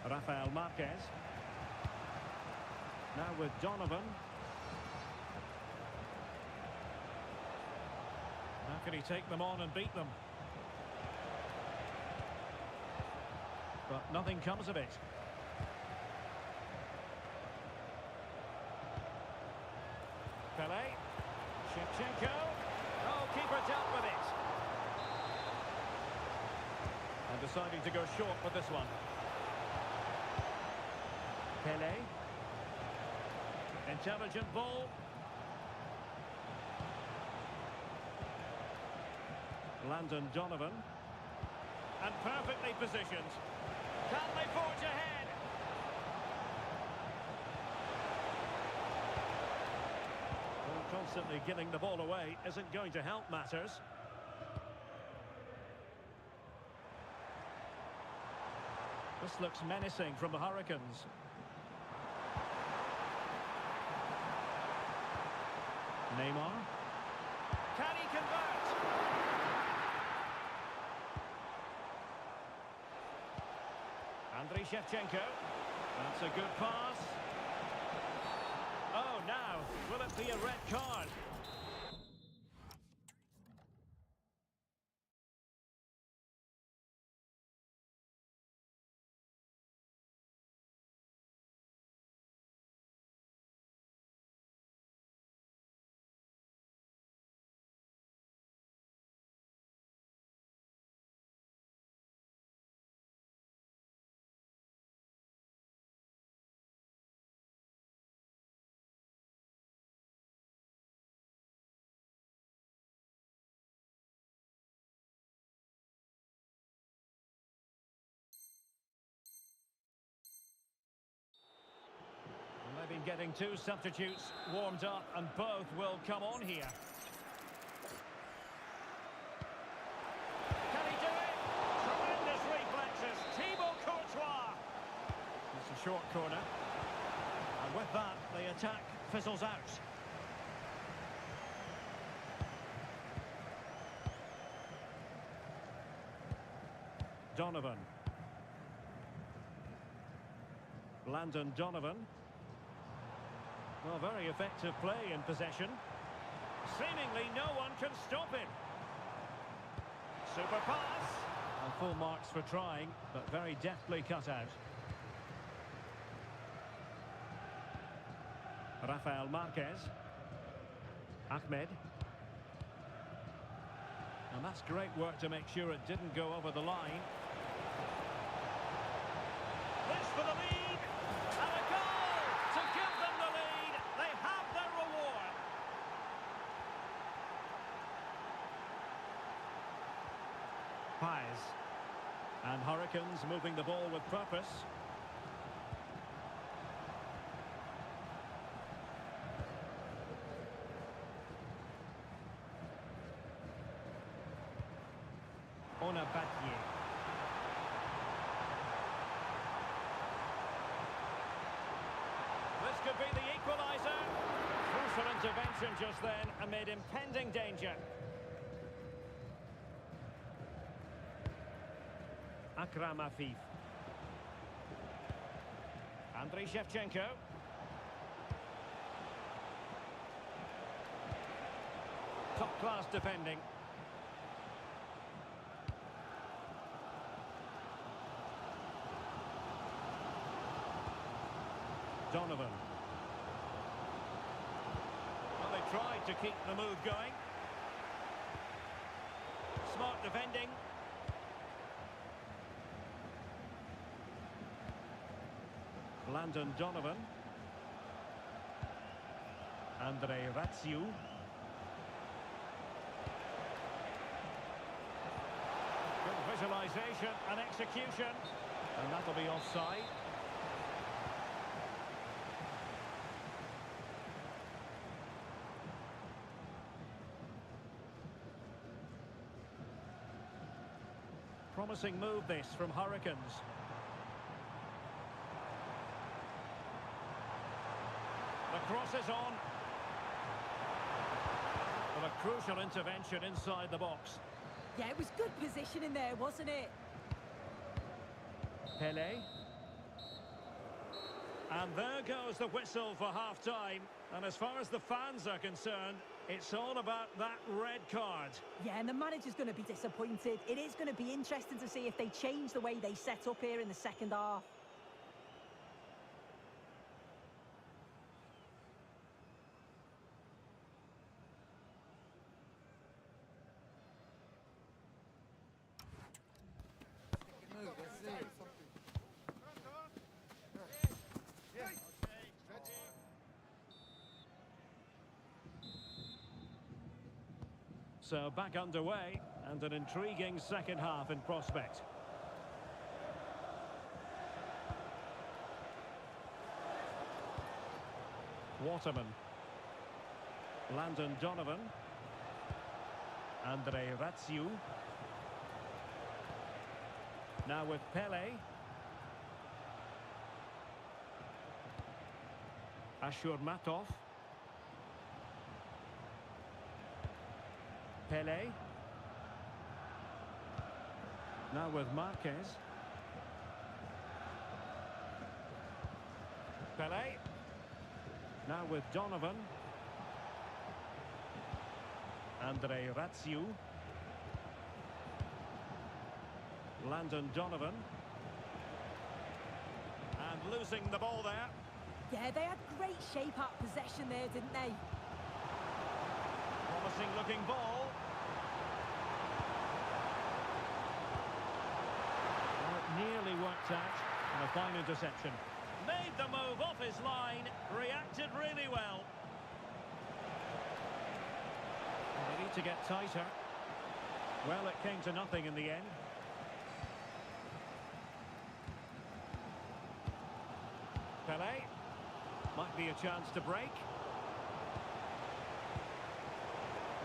Speaker 1: Rafael Marquez. Now with Donovan. How can he take them on and beat them? But nothing comes of it. Pele. Shevchenko. Oh, keeper dealt with it. And deciding to go short with this one. Pele. Intelligent ball. Landon Donovan. And perfectly positioned. Can they forge ahead? Well, constantly giving the ball away isn't going to help matters. This looks menacing from the Hurricanes. Neymar. Can he convert? Andriy Shevchenko. That's a good pass. Oh, now, will it be a red card? They've been getting two substitutes warmed up, and both will come on here. Can he do it? Tremendous reflexes. Thibaut Courtois. It's a short corner. And with that, the attack fizzles out. Donovan. Landon Donovan. Well, very effective play in possession. Seemingly no one can stop him. Super pass. And full marks for trying, but very deftly cut out. Rafael Marquez. Ahmed. And that's great work to make sure it didn't go over the line. This for the lead. And a goal to give them the lead. They have their reward. Paez. And Hurricanes moving the ball with purpose. Battier. This could be the equaliser. Crucial intervention just then amid impending danger. Akram Afif. Andriy Shevchenko. Top-class defending. Donovan. Well, they tried to keep the move going. Smart defending. Landon Donovan. Andrei Ratsiu. Good visualisation and execution. And that'll be offside. Promising move this from Hurricanes. The cross is on. Well, a crucial intervention inside the box.
Speaker 3: Yeah, it was good positioning there, wasn't it?
Speaker 1: Pele. And there goes the whistle for half-time. And as far as the fans are concerned, it's all about that red card.
Speaker 3: Yeah, and the manager's going to be disappointed. It is going to be interesting to see if they change the way they set up here in the second half.
Speaker 1: So back underway, and an intriguing second half in prospect. Waterman. Landon Donovan. Andrei Ratsiu. Now with Pele. Ashurmatov. Pele. Now with Marquez. Pele. Now with Donovan. Andrei Ratsiu. Landon Donovan. And losing the ball there.
Speaker 3: Yeah, they had great shape-up possession there, didn't they?
Speaker 1: Promising looking ball. Well, it nearly worked out, and a fine interception. Made the move off his line, reacted really well. And they need to get tighter. Well, it came to nothing in the end. Pele. Might be a chance to break.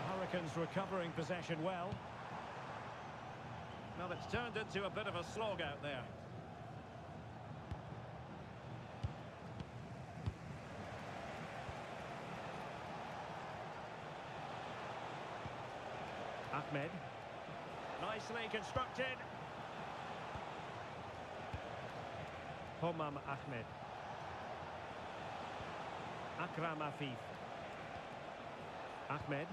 Speaker 1: Hurricanes recovering possession well. Well, it's turned into a bit of a slog out there. Ahmed. Nicely constructed. Homam Ahmed. Akram Afif. Ahmed.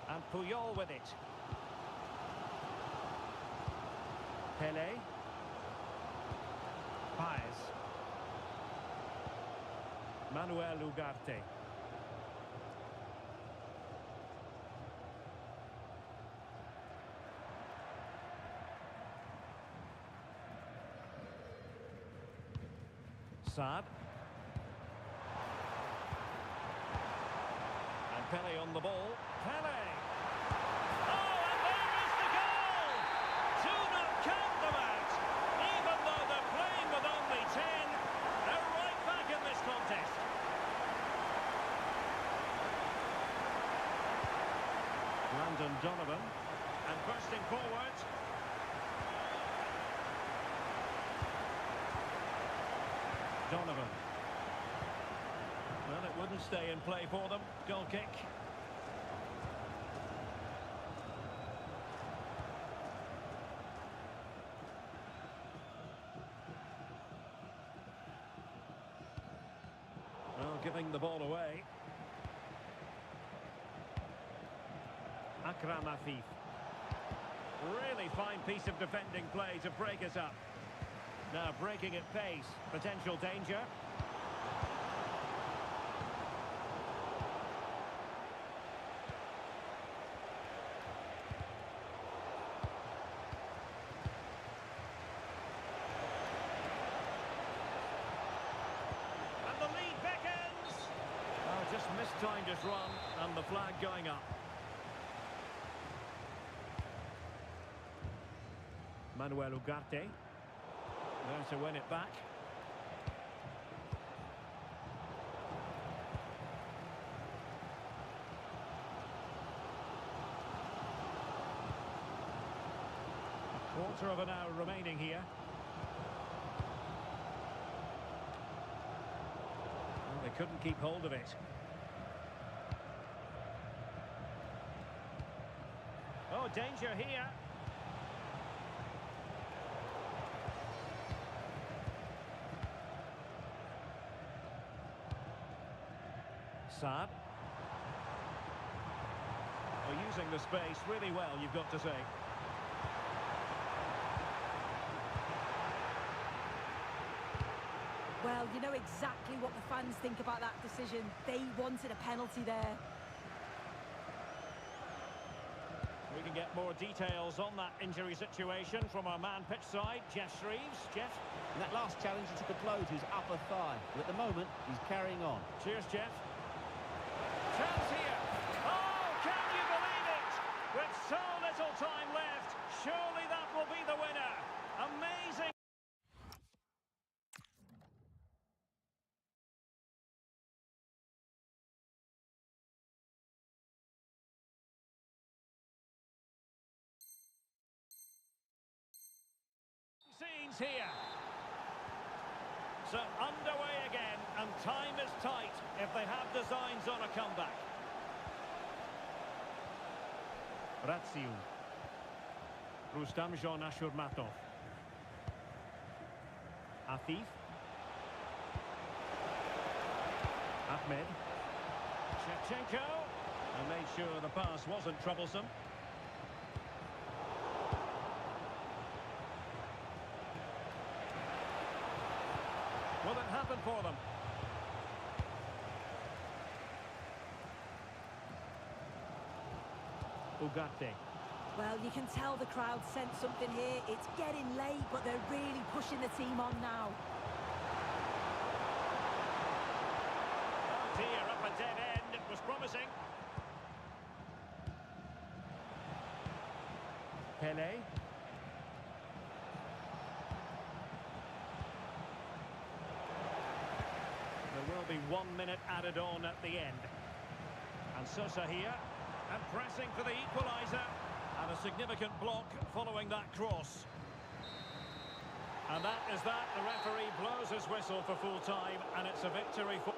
Speaker 1: And Puyol with it. Pele. Paez. Manuel Ugarte. Saad. And Pele on the ball. Pele! Oh, and there is the goal! Do not count them out! Even though they're playing with only 10, they're right back in this contest. Landon Donovan. And bursting forward. Donovan. Well, it wouldn't stay in play for them. Goal kick. Well, giving the ball away. Akram Afif. Really fine piece of defending play to break us up. Now breaking at pace, potential danger. And the lead beckons. Oh, just mistimed his run, and the flag going up. Manuel Ugarte. There to win it back. Quarter of an hour remaining here. Well, they couldn't keep hold of it. Oh, danger here. Saad. Well, using the space really well, you've got to say.
Speaker 3: Well, you know exactly what the fans think about that decision. They wanted a penalty there.
Speaker 1: We can get more details on that injury situation from our man pitch side, Jeff Shreves. Jeff?
Speaker 6: In that last challenge, he took a blow to his upper thigh. But at the moment, he's carrying on.
Speaker 1: Cheers, Jeff. Chance here. Oh, can you believe it? With so little time left, surely that will be the winner. Amazing. Scenes here. So underway again, and time is tight if they have designs on a comeback. Ratsiu. Rustam Jean Ashurmatov. Afif. Ahmed. Shevchenko. And made sure the pass wasn't troublesome. Will it happen for them? Ugarte.
Speaker 3: Well, you can tell the crowd sensed something here. It's getting late, but they're really pushing the team on now.
Speaker 1: Oh dear, up a dead end. It was promising. Pele. There will be 1 minute added on at the end. And Sosa here, and pressing for the equaliser. And a significant block following that cross. And that is that. The referee blows his whistle for full time, and it's a victory for...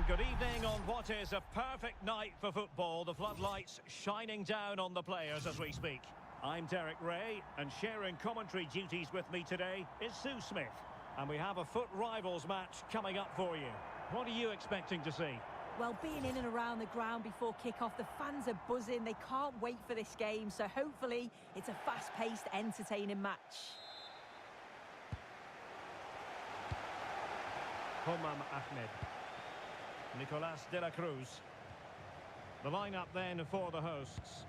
Speaker 1: good evening on what is a perfect night for football. The floodlights shining down on the players as we speak. I'm Derek Ray, and sharing commentary duties with me today is Sue Smith. And we have a foot rivals match coming up for you. What are you expecting to see?
Speaker 3: Well, being in and around the ground before kick-off, the fans are buzzing. They can't wait for this game, so hopefully it's a fast-paced, entertaining match.
Speaker 1: Homam Ahmed. Nicolas de la Cruz. The lineup then for the hosts.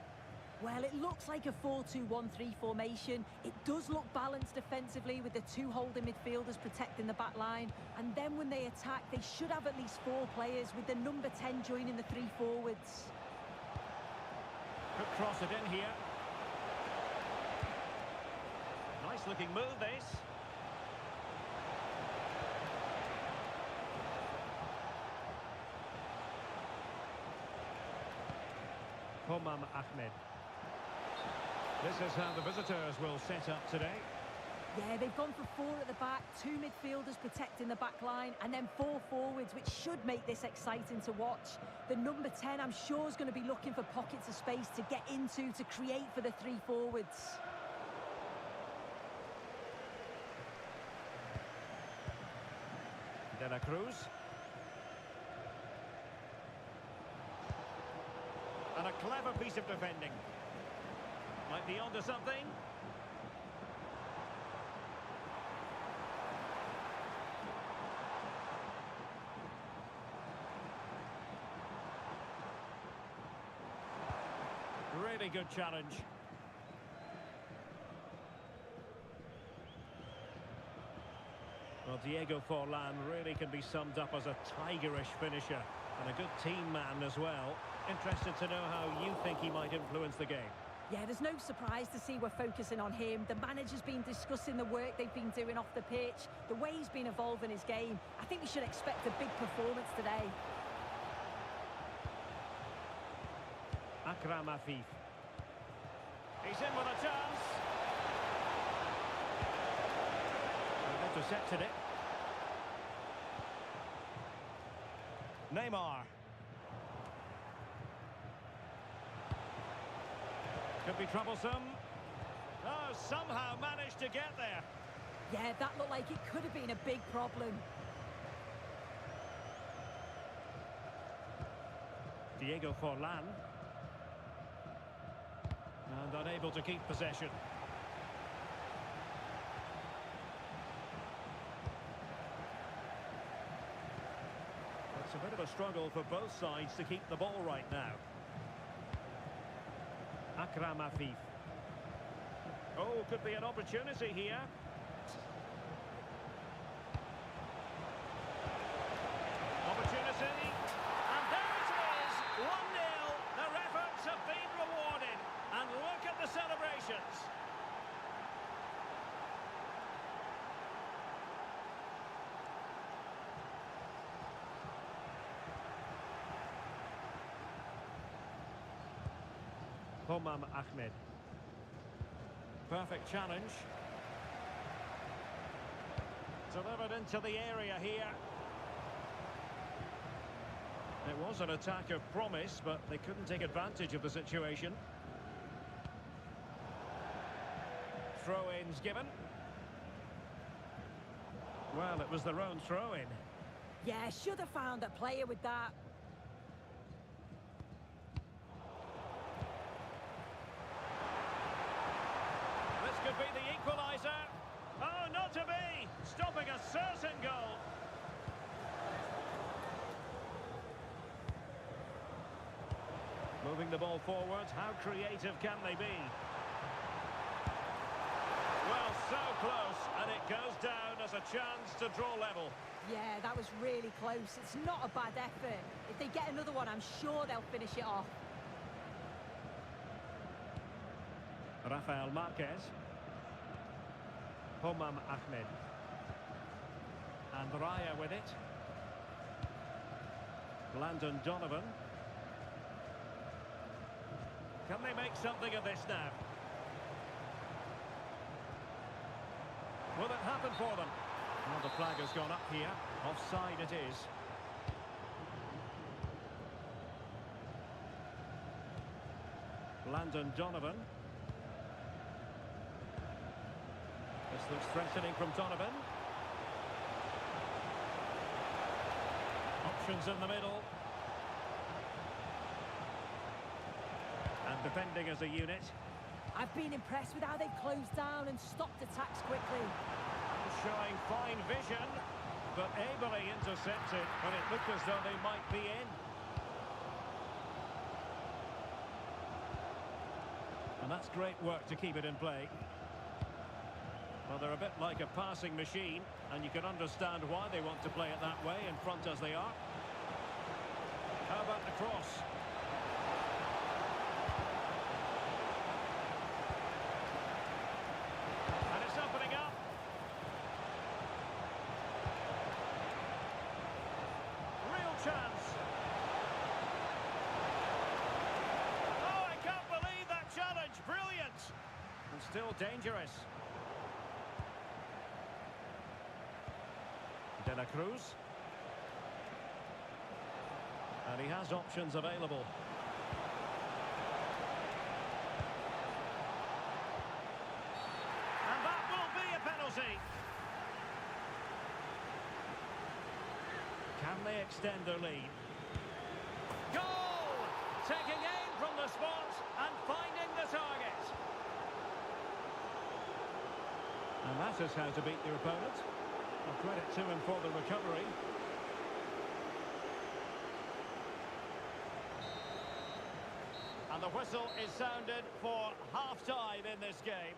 Speaker 3: Well, it looks like a 4-2-1-3 formation. It does look balanced defensively with the two holding midfielders protecting the back line. And then when they attack, they should have at least 4 players with the number 10 joining the 3 forwards.
Speaker 1: Could cross it in here. Nice looking move this. Homam Ahmed. This is how the visitors will set up today.
Speaker 3: Yeah, they've gone for 4 at the back, 2 midfielders protecting the back line, and then 4 forwards, which should make this exciting to watch. The number 10, I'm sure, is going to be looking for pockets of space to get into, to create for the 3 forwards.
Speaker 1: De la Cruz. And a clever piece of defending. Might be onto something. Really good challenge. Well, Diego Forlan really can be summed up as a tigerish finisher and a good team man as well. Interested to know how you think he might influence the game.
Speaker 3: Yeah, there's no surprise to see we're focusing on him. The manager's been discussing the work they've been doing off the pitch, the way he's been evolving his game. I think we should expect a big performance today.
Speaker 1: Akram Afif. He's in with a chance. They've intercepted it. Neymar. Could be troublesome. Oh, somehow managed to get there.
Speaker 3: Yeah, that looked like it could have been a big problem.
Speaker 1: Diego Forlan. And unable to keep possession. It's a bit of a struggle for both sides to keep the ball right now. Akram Afif. Oh, could be an opportunity here. Opportunity. And there it is! 1-0. Their efforts have been rewarded. And look at the celebrations. Homam Ahmed. Perfect challenge. Delivered into the area here. It was an attack of promise, but they couldn't take advantage of the situation. Throw-ins given. Well, it was their own throw-in.
Speaker 3: Yeah, should have found a player with that.
Speaker 1: This could be the equaliser. Oh, not to be! Stopping a certain goal. Moving the ball forward. How creative can they be? Well, so close, and it goes down as a chance to draw level.
Speaker 3: Yeah, that was really close. It's not a bad effort. If they get another one, I'm sure they'll finish it off.
Speaker 1: Rafael Marquez. Homam Ahmed. And Raya with it. Landon Donovan. Can they make something of this now? Will it happen for them? Well, the flag has gone up here. Offside it is. Landon Donovan. This looks threatening from Donovan. Options in the middle. And defending as a unit.
Speaker 3: I've been impressed with how they've closed down and stopped attacks quickly.
Speaker 1: Showing fine vision, but ably intercepted when it looked as though they might be in. And that's great work to keep it in play. Well, they're a bit like a passing machine, and you can understand why they want to play it that way, in front as they are. How about the cross? And it's opening up. Real chance. Oh, I can't believe that challenge. Brilliant. And still dangerous. De la Cruz. And he has options available. And that will be a penalty. Can they extend their lead? Goal! Taking aim from the spot and finding the target. And that is how to beat your opponent. Well, credit to him for the recovery. And the whistle is sounded for half-time in this game.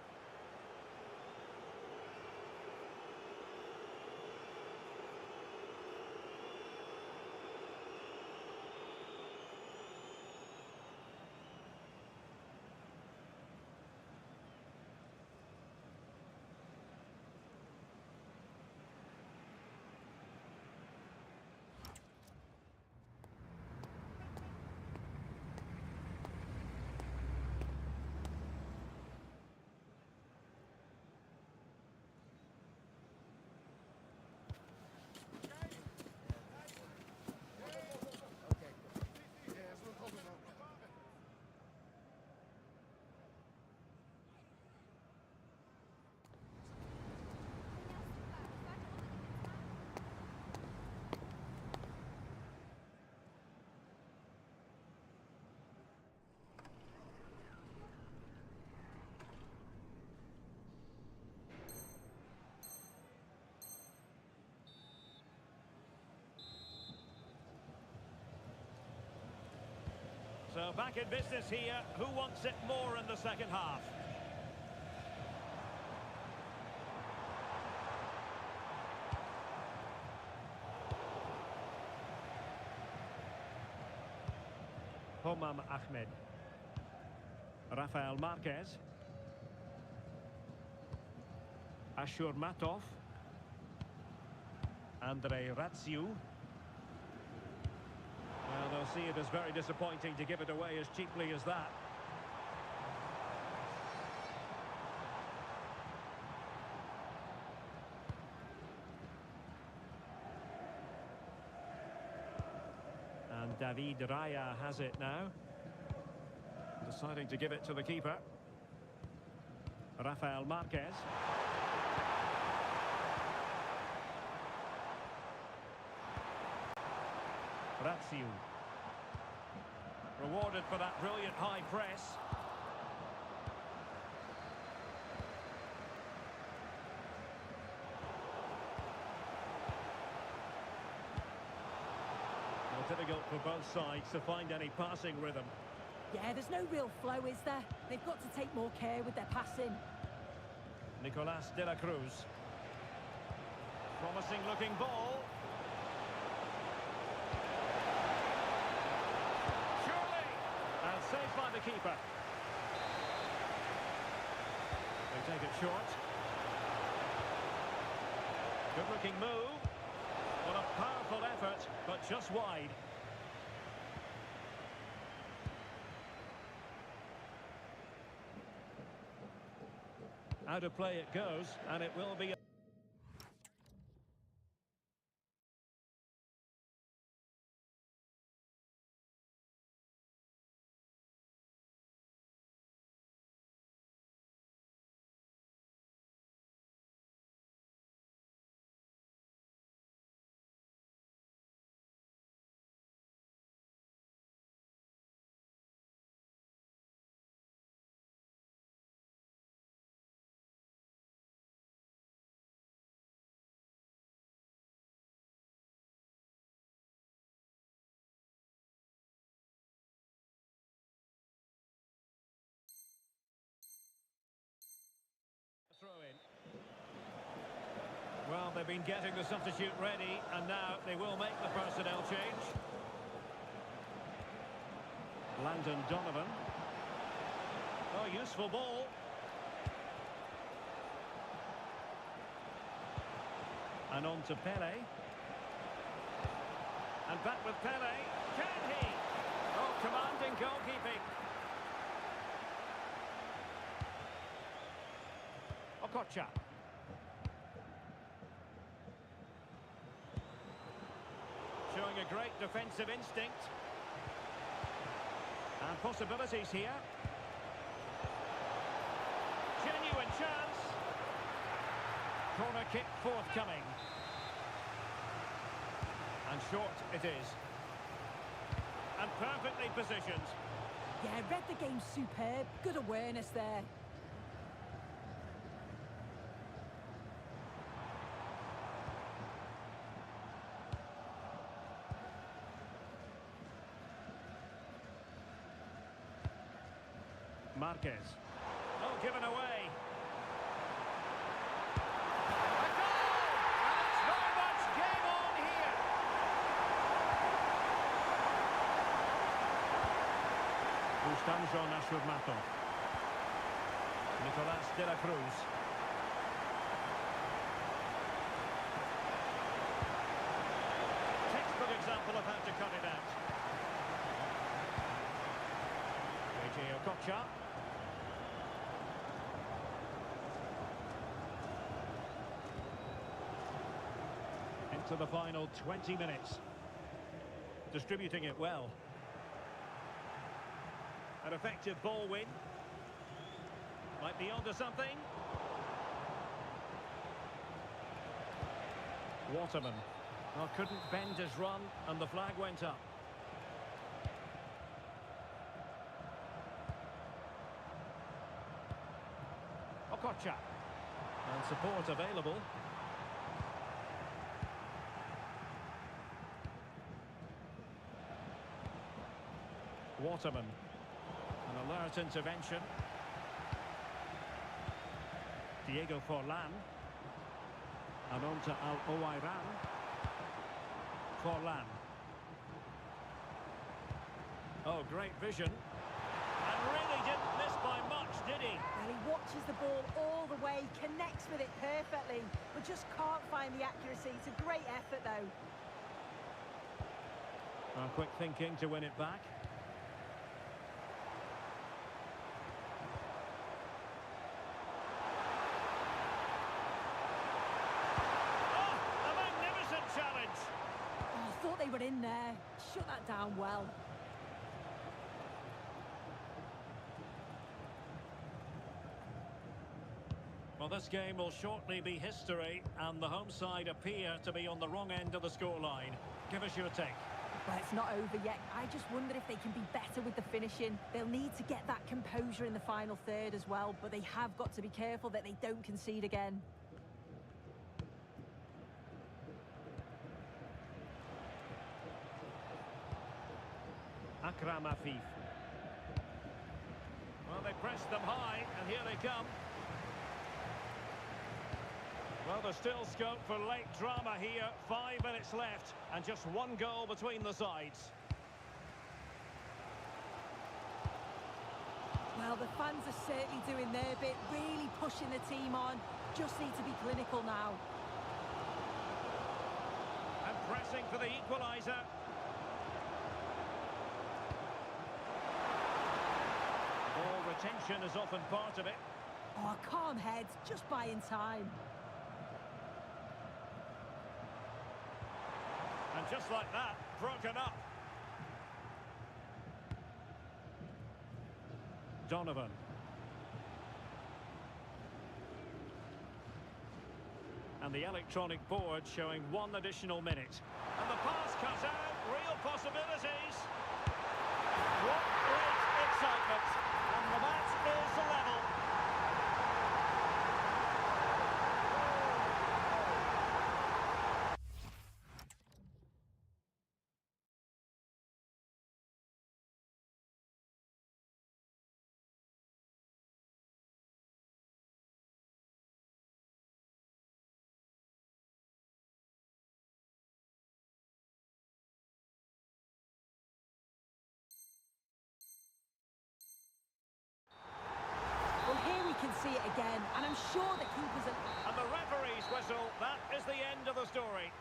Speaker 1: So back in business here. Who wants it more in the second half? Homam Ahmed. Rafael Marquez. Ashur Matov. Andrei Ratsiu. Well, they'll see it as very disappointing to give it away as cheaply as that. And David Raya has it now. Deciding to give it to the keeper. Rafael Marquez. Ratsiu. Rewarded for that brilliant high press. Well, difficult for both sides to find any passing rhythm.
Speaker 3: Yeah, there's no real flow, is there? They've got to take more care with their passing.
Speaker 1: Nicolas de la Cruz. Promising looking ball. And saved by the keeper. They take it short. Good-looking move. What a powerful effort, but just wide. Out of play it goes, and it will be... Well, they've been getting the substitute ready, and now they will make the personnel change. Landon Donovan. Oh, useful ball. And on to Pele. And back with Pele. Can he? Oh, commanding goalkeeping. Okocha. Showing a great defensive instinct. And possibilities here. Genuine chance. Corner kick forthcoming. And short it is. And perfectly positioned.
Speaker 3: Yeah, read the game superb. Good awareness there.
Speaker 1: Marquez. Oh, given away. A goal! And it's very much game on here. Gustanjo Nashurmato. Nicolas de la Cruz. Textbook example of how to cut it out. AJ Okocha. To the final 20 minutes. Distributing it well. An effective ball win. Might be onto something. Waterman. Well, couldn't bend his run, and the flag went up. Okocha. And support available. Waterman. An alert intervention. Diego Forlan. And on to Al-Owairan. Forlan. Oh, great vision. And really didn't miss by much, did he?
Speaker 3: Well, he watches the ball all the way, connects with it perfectly, but just can't find the accuracy. It's a great effort, though.
Speaker 1: Quick thinking to win it back.
Speaker 3: Thought they were in there. Shut that down well.
Speaker 1: Well, this game will shortly be history, and the home side appear to be on the wrong end of the scoreline. Give us your take.
Speaker 3: Well, it's not over yet. I just wonder if they can be better with the finishing. They'll need to get that composure in the final third as well, but they have got to be careful that they don't concede again.
Speaker 1: Akram Afif. Well, they pressed them high, and here they come. Well, there's still scope for late drama here. 5 minutes left, and just one goal between the sides.
Speaker 3: Well, the fans are certainly doing their bit, really pushing the team on. Just need to be clinical now.
Speaker 1: And pressing for the equaliser. Ball retention is often part of it.
Speaker 3: Oh, calm head, just buying time.
Speaker 1: And just like that, broken up. Donovan. And the electronic board showing 1 additional minute. And the pass cut out, real possibilities. What great excitement. And the match is level.
Speaker 3: see it again, and I'm sure the keepers are...
Speaker 1: And the referee's whistle, that is the end of the story.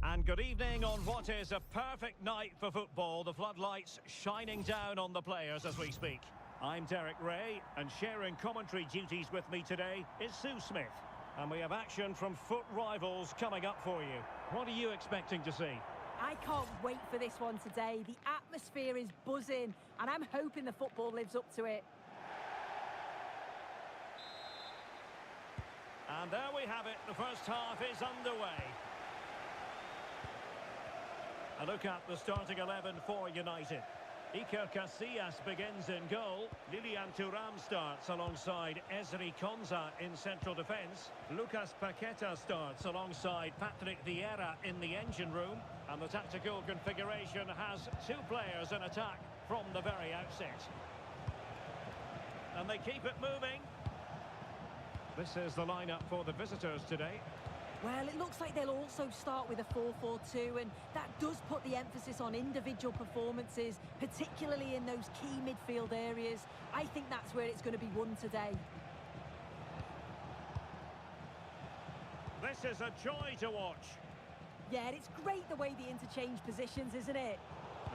Speaker 1: And good evening on what is a perfect night for football. The floodlights shining down on the players as we speak. I'm Derek Ray, and sharing commentary duties with me today is Sue Smith. And we have action from foot rivals coming up for you. What are you expecting to see?
Speaker 3: I can't wait for this one today. The atmosphere is buzzing, and I'm hoping the football lives up to it.
Speaker 1: And there we have it. The first half is underway. A look at the starting 11 for United. Iker Casillas begins in goal. Lilian Thuram starts alongside Ezri Konsa in central defence. Lucas Paqueta starts alongside Patrick Vieira in the engine room. And the tactical configuration has two players in attack from the very outset. And they keep it moving. This is the lineup for the visitors today.
Speaker 3: Well, it looks like they'll also start with a 4-4-2, and that does put the emphasis on individual performances, particularly in those key midfield areas. I think that's where it's going to be won today.
Speaker 1: This is a joy to watch.
Speaker 3: Yeah, it's great the way the interchange positions, isn't it?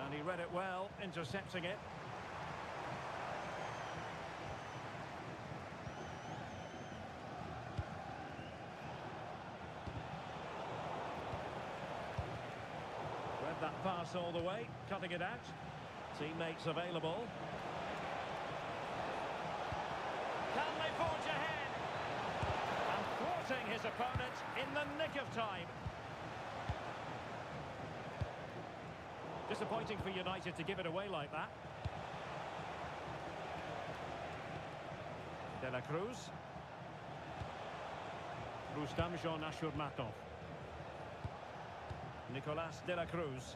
Speaker 1: And he read it well, intercepting it. That pass all the way, cutting it out. Teammates available. Can they forge ahead? And thwarting his opponent in the nick of time. Disappointing for United to give it away like that. De la Cruz. Rustam Jean Ashurmatov. Nicolas de la Cruz.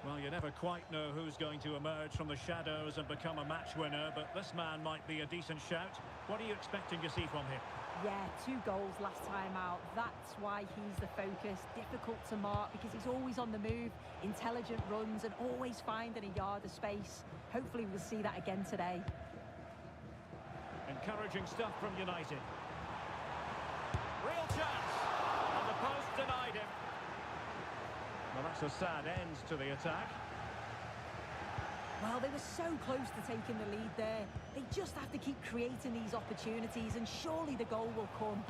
Speaker 1: Well, you never quite know who's going to emerge from the shadows and become a match winner, but this man might be a decent shout. What are you expecting to see from him?
Speaker 3: Yeah, 2 goals last time out. That's why he's the focus. Difficult to mark because he's always on the move, intelligent runs and always finding a yard of space. Hopefully we'll see that again today.
Speaker 1: Encouraging stuff from United. Real chance! And the post denied him. Well, that's a sad end to the attack.
Speaker 3: Well, they were so close to taking the lead there. They just have to keep creating these opportunities and surely the goal will come.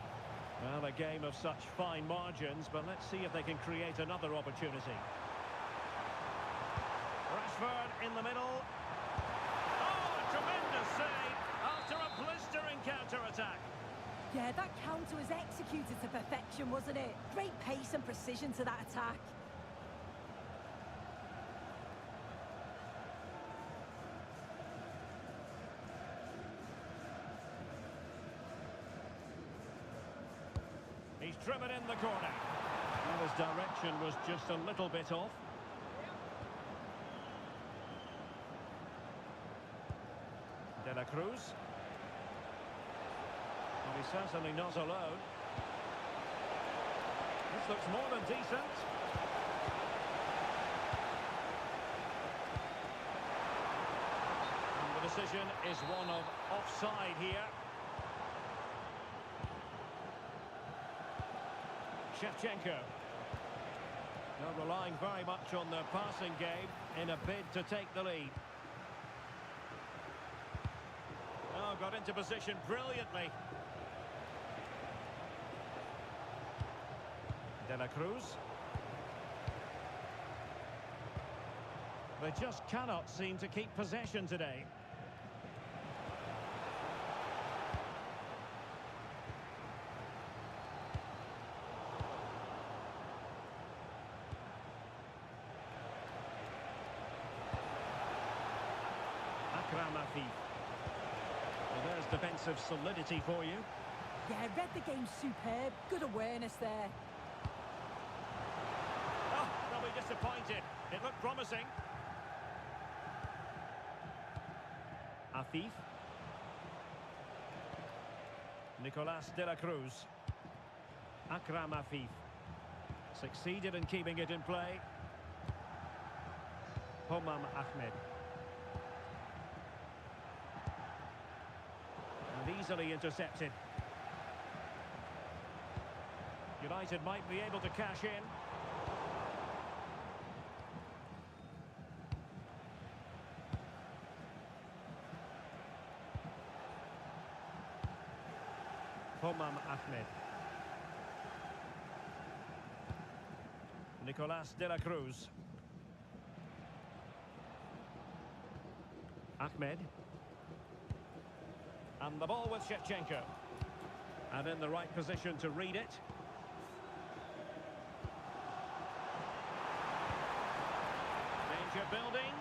Speaker 1: Well, a game of such fine margins, but let's see if they can create another opportunity. Rashford in the middle. Oh, a tremendous save after a blistering counter-attack.
Speaker 3: Yeah, that counter was executed to perfection, wasn't it? Great pace and precision to that attack.
Speaker 1: He's driven in the corner. Well, his direction was just a little bit off. De la Cruz. Well, he's certainly not alone. This looks more than decent. And the decision is one of offside here. Shevchenko. They're relying very much on their passing game in a bid to take the lead. Oh, got into position brilliantly. De La Cruz. They just cannot seem to keep possession today. Well, there's defensive solidity for you.
Speaker 3: Yeah, read the game superb. Good awareness there.
Speaker 1: Oh, they'll be disappointed. It looked promising. Afif. Nicolas de la Cruz. Akram Afif. Succeeded in keeping it in play. Homam Ahmed. And easily intercepted. United might be able to cash in. Homam Ahmed. Nicolas de la Cruz. Ahmed. And the ball with Shevchenko. And in the right position to read it. Danger building.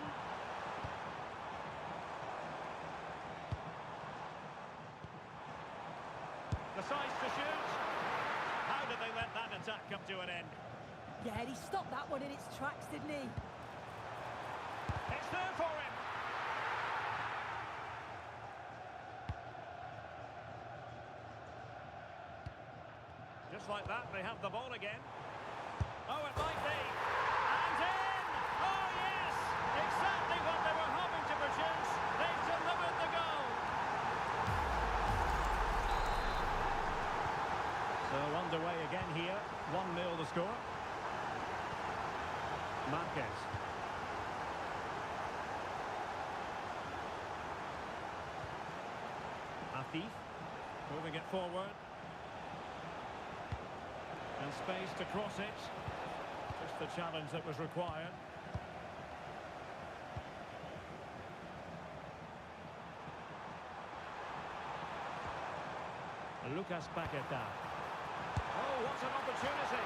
Speaker 1: The size to shoot. How did they let that attack come to an end?
Speaker 3: Yeah, he stopped that one in its tracks, didn't he?
Speaker 1: It's there for him. Just like that, they have the ball again. Oh, it might be. And in! Oh, yes! Exactly what they were hoping to produce. They've delivered the goal. So underway again here. 1-0 the score. Marquez. Afif. Moving it forward. And space to cross it. Just the challenge that was required. Lucas Paqueta. Oh, what an opportunity.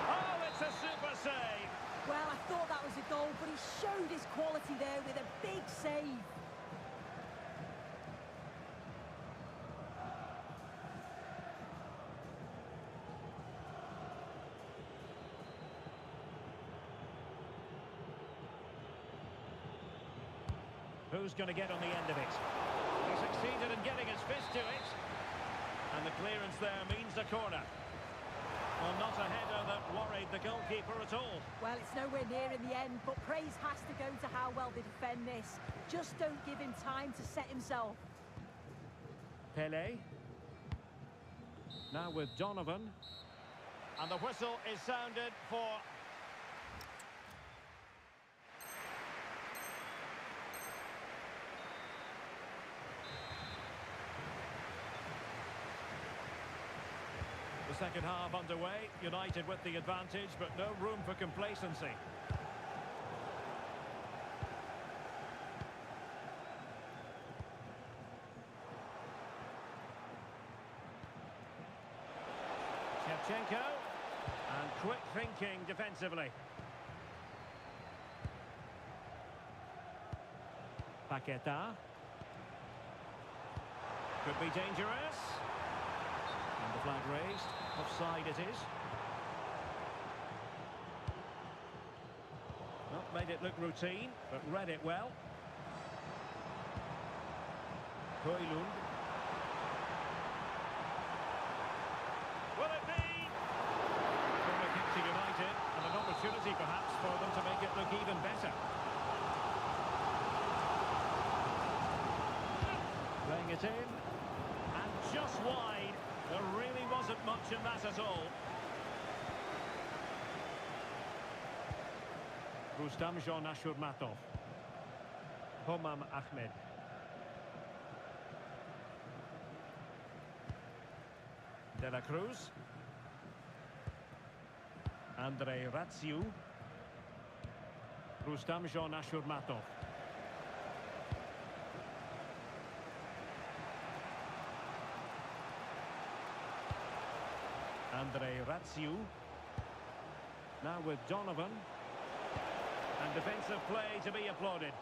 Speaker 1: Oh, it's a super save.
Speaker 3: Well, I thought that was a goal, but he showed his quality there with a big save.
Speaker 1: Who's going to get on the end of it? He succeeded in getting his fist to it. And the clearance there means a corner. Well, not a header that worried the goalkeeper at all.
Speaker 3: Well, it's nowhere near in the end, but praise has to go to how well they defend this. Just don't give him time to set himself.
Speaker 1: Pele. Now with Donovan. And the whistle is sounded for... The second half underway, United with the advantage, but no room for complacency. Shevchenko, and quick thinking defensively. Paqueta. Could be dangerous. And the flag raised. Offside it is. Not made it look routine, but read it well. Højlund. Will it be? Corner kick to United, and an opportunity perhaps for them to make it look even better. Playing it in, and just wide. There really wasn't much in that at all. Rustam Jean Ashurmatov. Homam Ahmed. De la Cruz. Andrei Ratsiu. Rustam Jean Ashurmatov. Andrei Ratsiu. Now with Donovan. And defensive play to be applauded.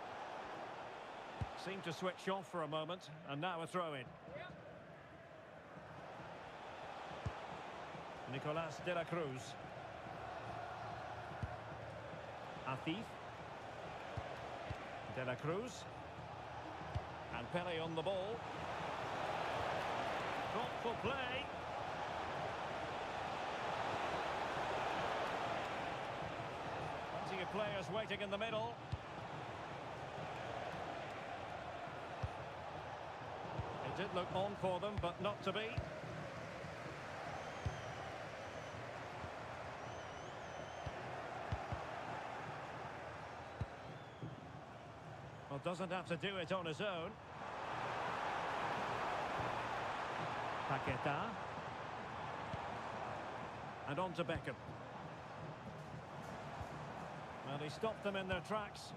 Speaker 1: Seemed to switch off for a moment, and now a throw-in. Nicolas de la Cruz. Afif. De la Cruz. And Pele on the ball. Thoughtful play. Plenty of players waiting in the middle. It did look on for them, but not to be. Well, doesn't have to do it on his own. Paqueta. And on to Beckham. Well, he stopped them in their tracks.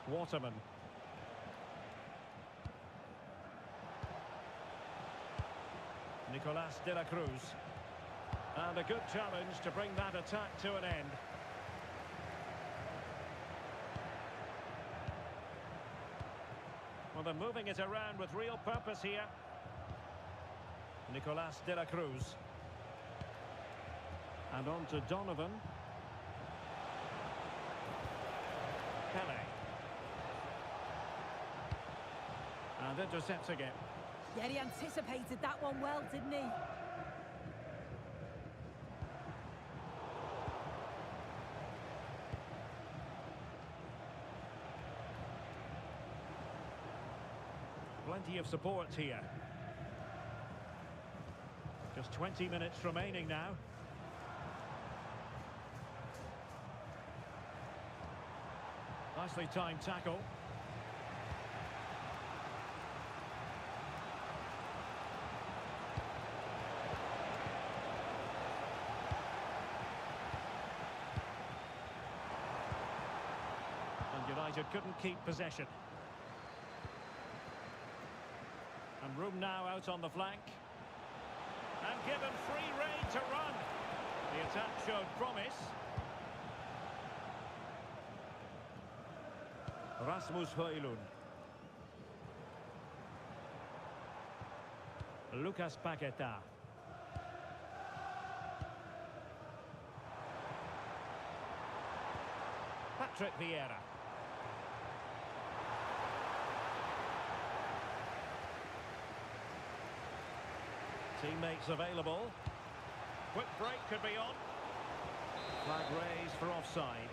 Speaker 1: Waterman. Nicolas de la Cruz. And a good challenge to bring that attack to an end. Well, they're moving it around with real purpose here. Nicolas de la Cruz. And on to Donovan. Pele. And intercepts again.
Speaker 3: Yeah, he anticipated that one well, didn't he?
Speaker 1: Plenty of support here. Just 20 minutes remaining now. Nicely timed tackle. And United couldn't keep possession. And room now out on the flank. And given free rein to run. The attack showed promise. Rasmus Højlund. Lucas Paqueta. Patrick Vieira. Teammates available. Quick break could be on. Flag raised for offside.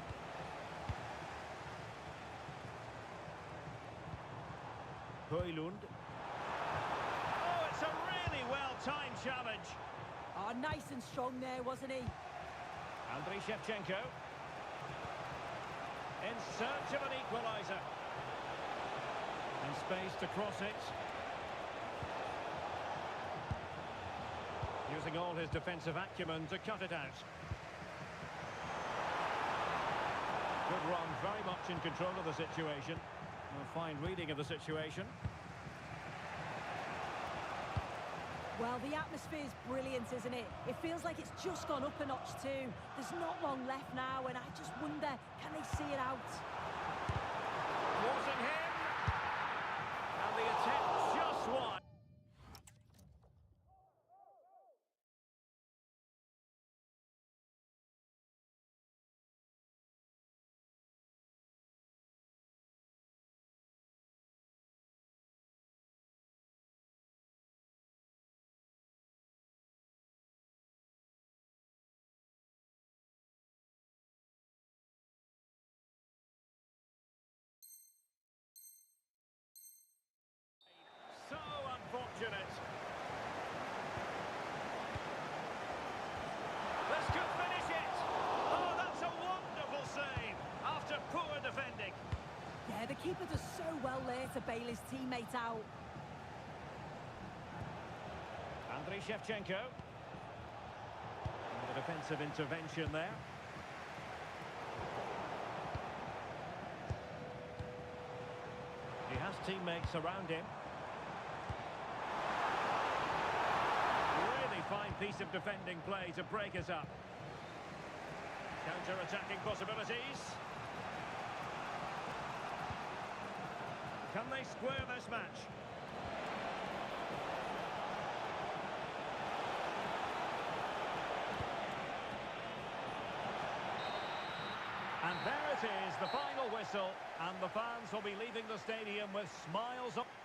Speaker 1: Højlund. Oh, it's a really well-timed challenge.
Speaker 3: Oh, nice and strong there, wasn't he?
Speaker 1: Andriy Shevchenko. In search of an equaliser. And space to cross it. Using all his defensive acumen to cut it out. Good run, very much in control of the situation. A fine reading of the situation.
Speaker 3: Well, the atmosphere's brilliant, isn't it? It feels like it's just gone up a notch too. There's not long left now, and I just wonder, can they see it out?
Speaker 1: Forcing him. And the attempt just wide.
Speaker 3: keeper does so well there to bail his teammate out.
Speaker 1: Andriy Shevchenko. And the defensive intervention there. He has teammates around him. Really fine piece of defending play to break us up. Counter-attacking possibilities. Can they square this match? And there it is, the final whistle, and the fans will be leaving the stadium with smiles on.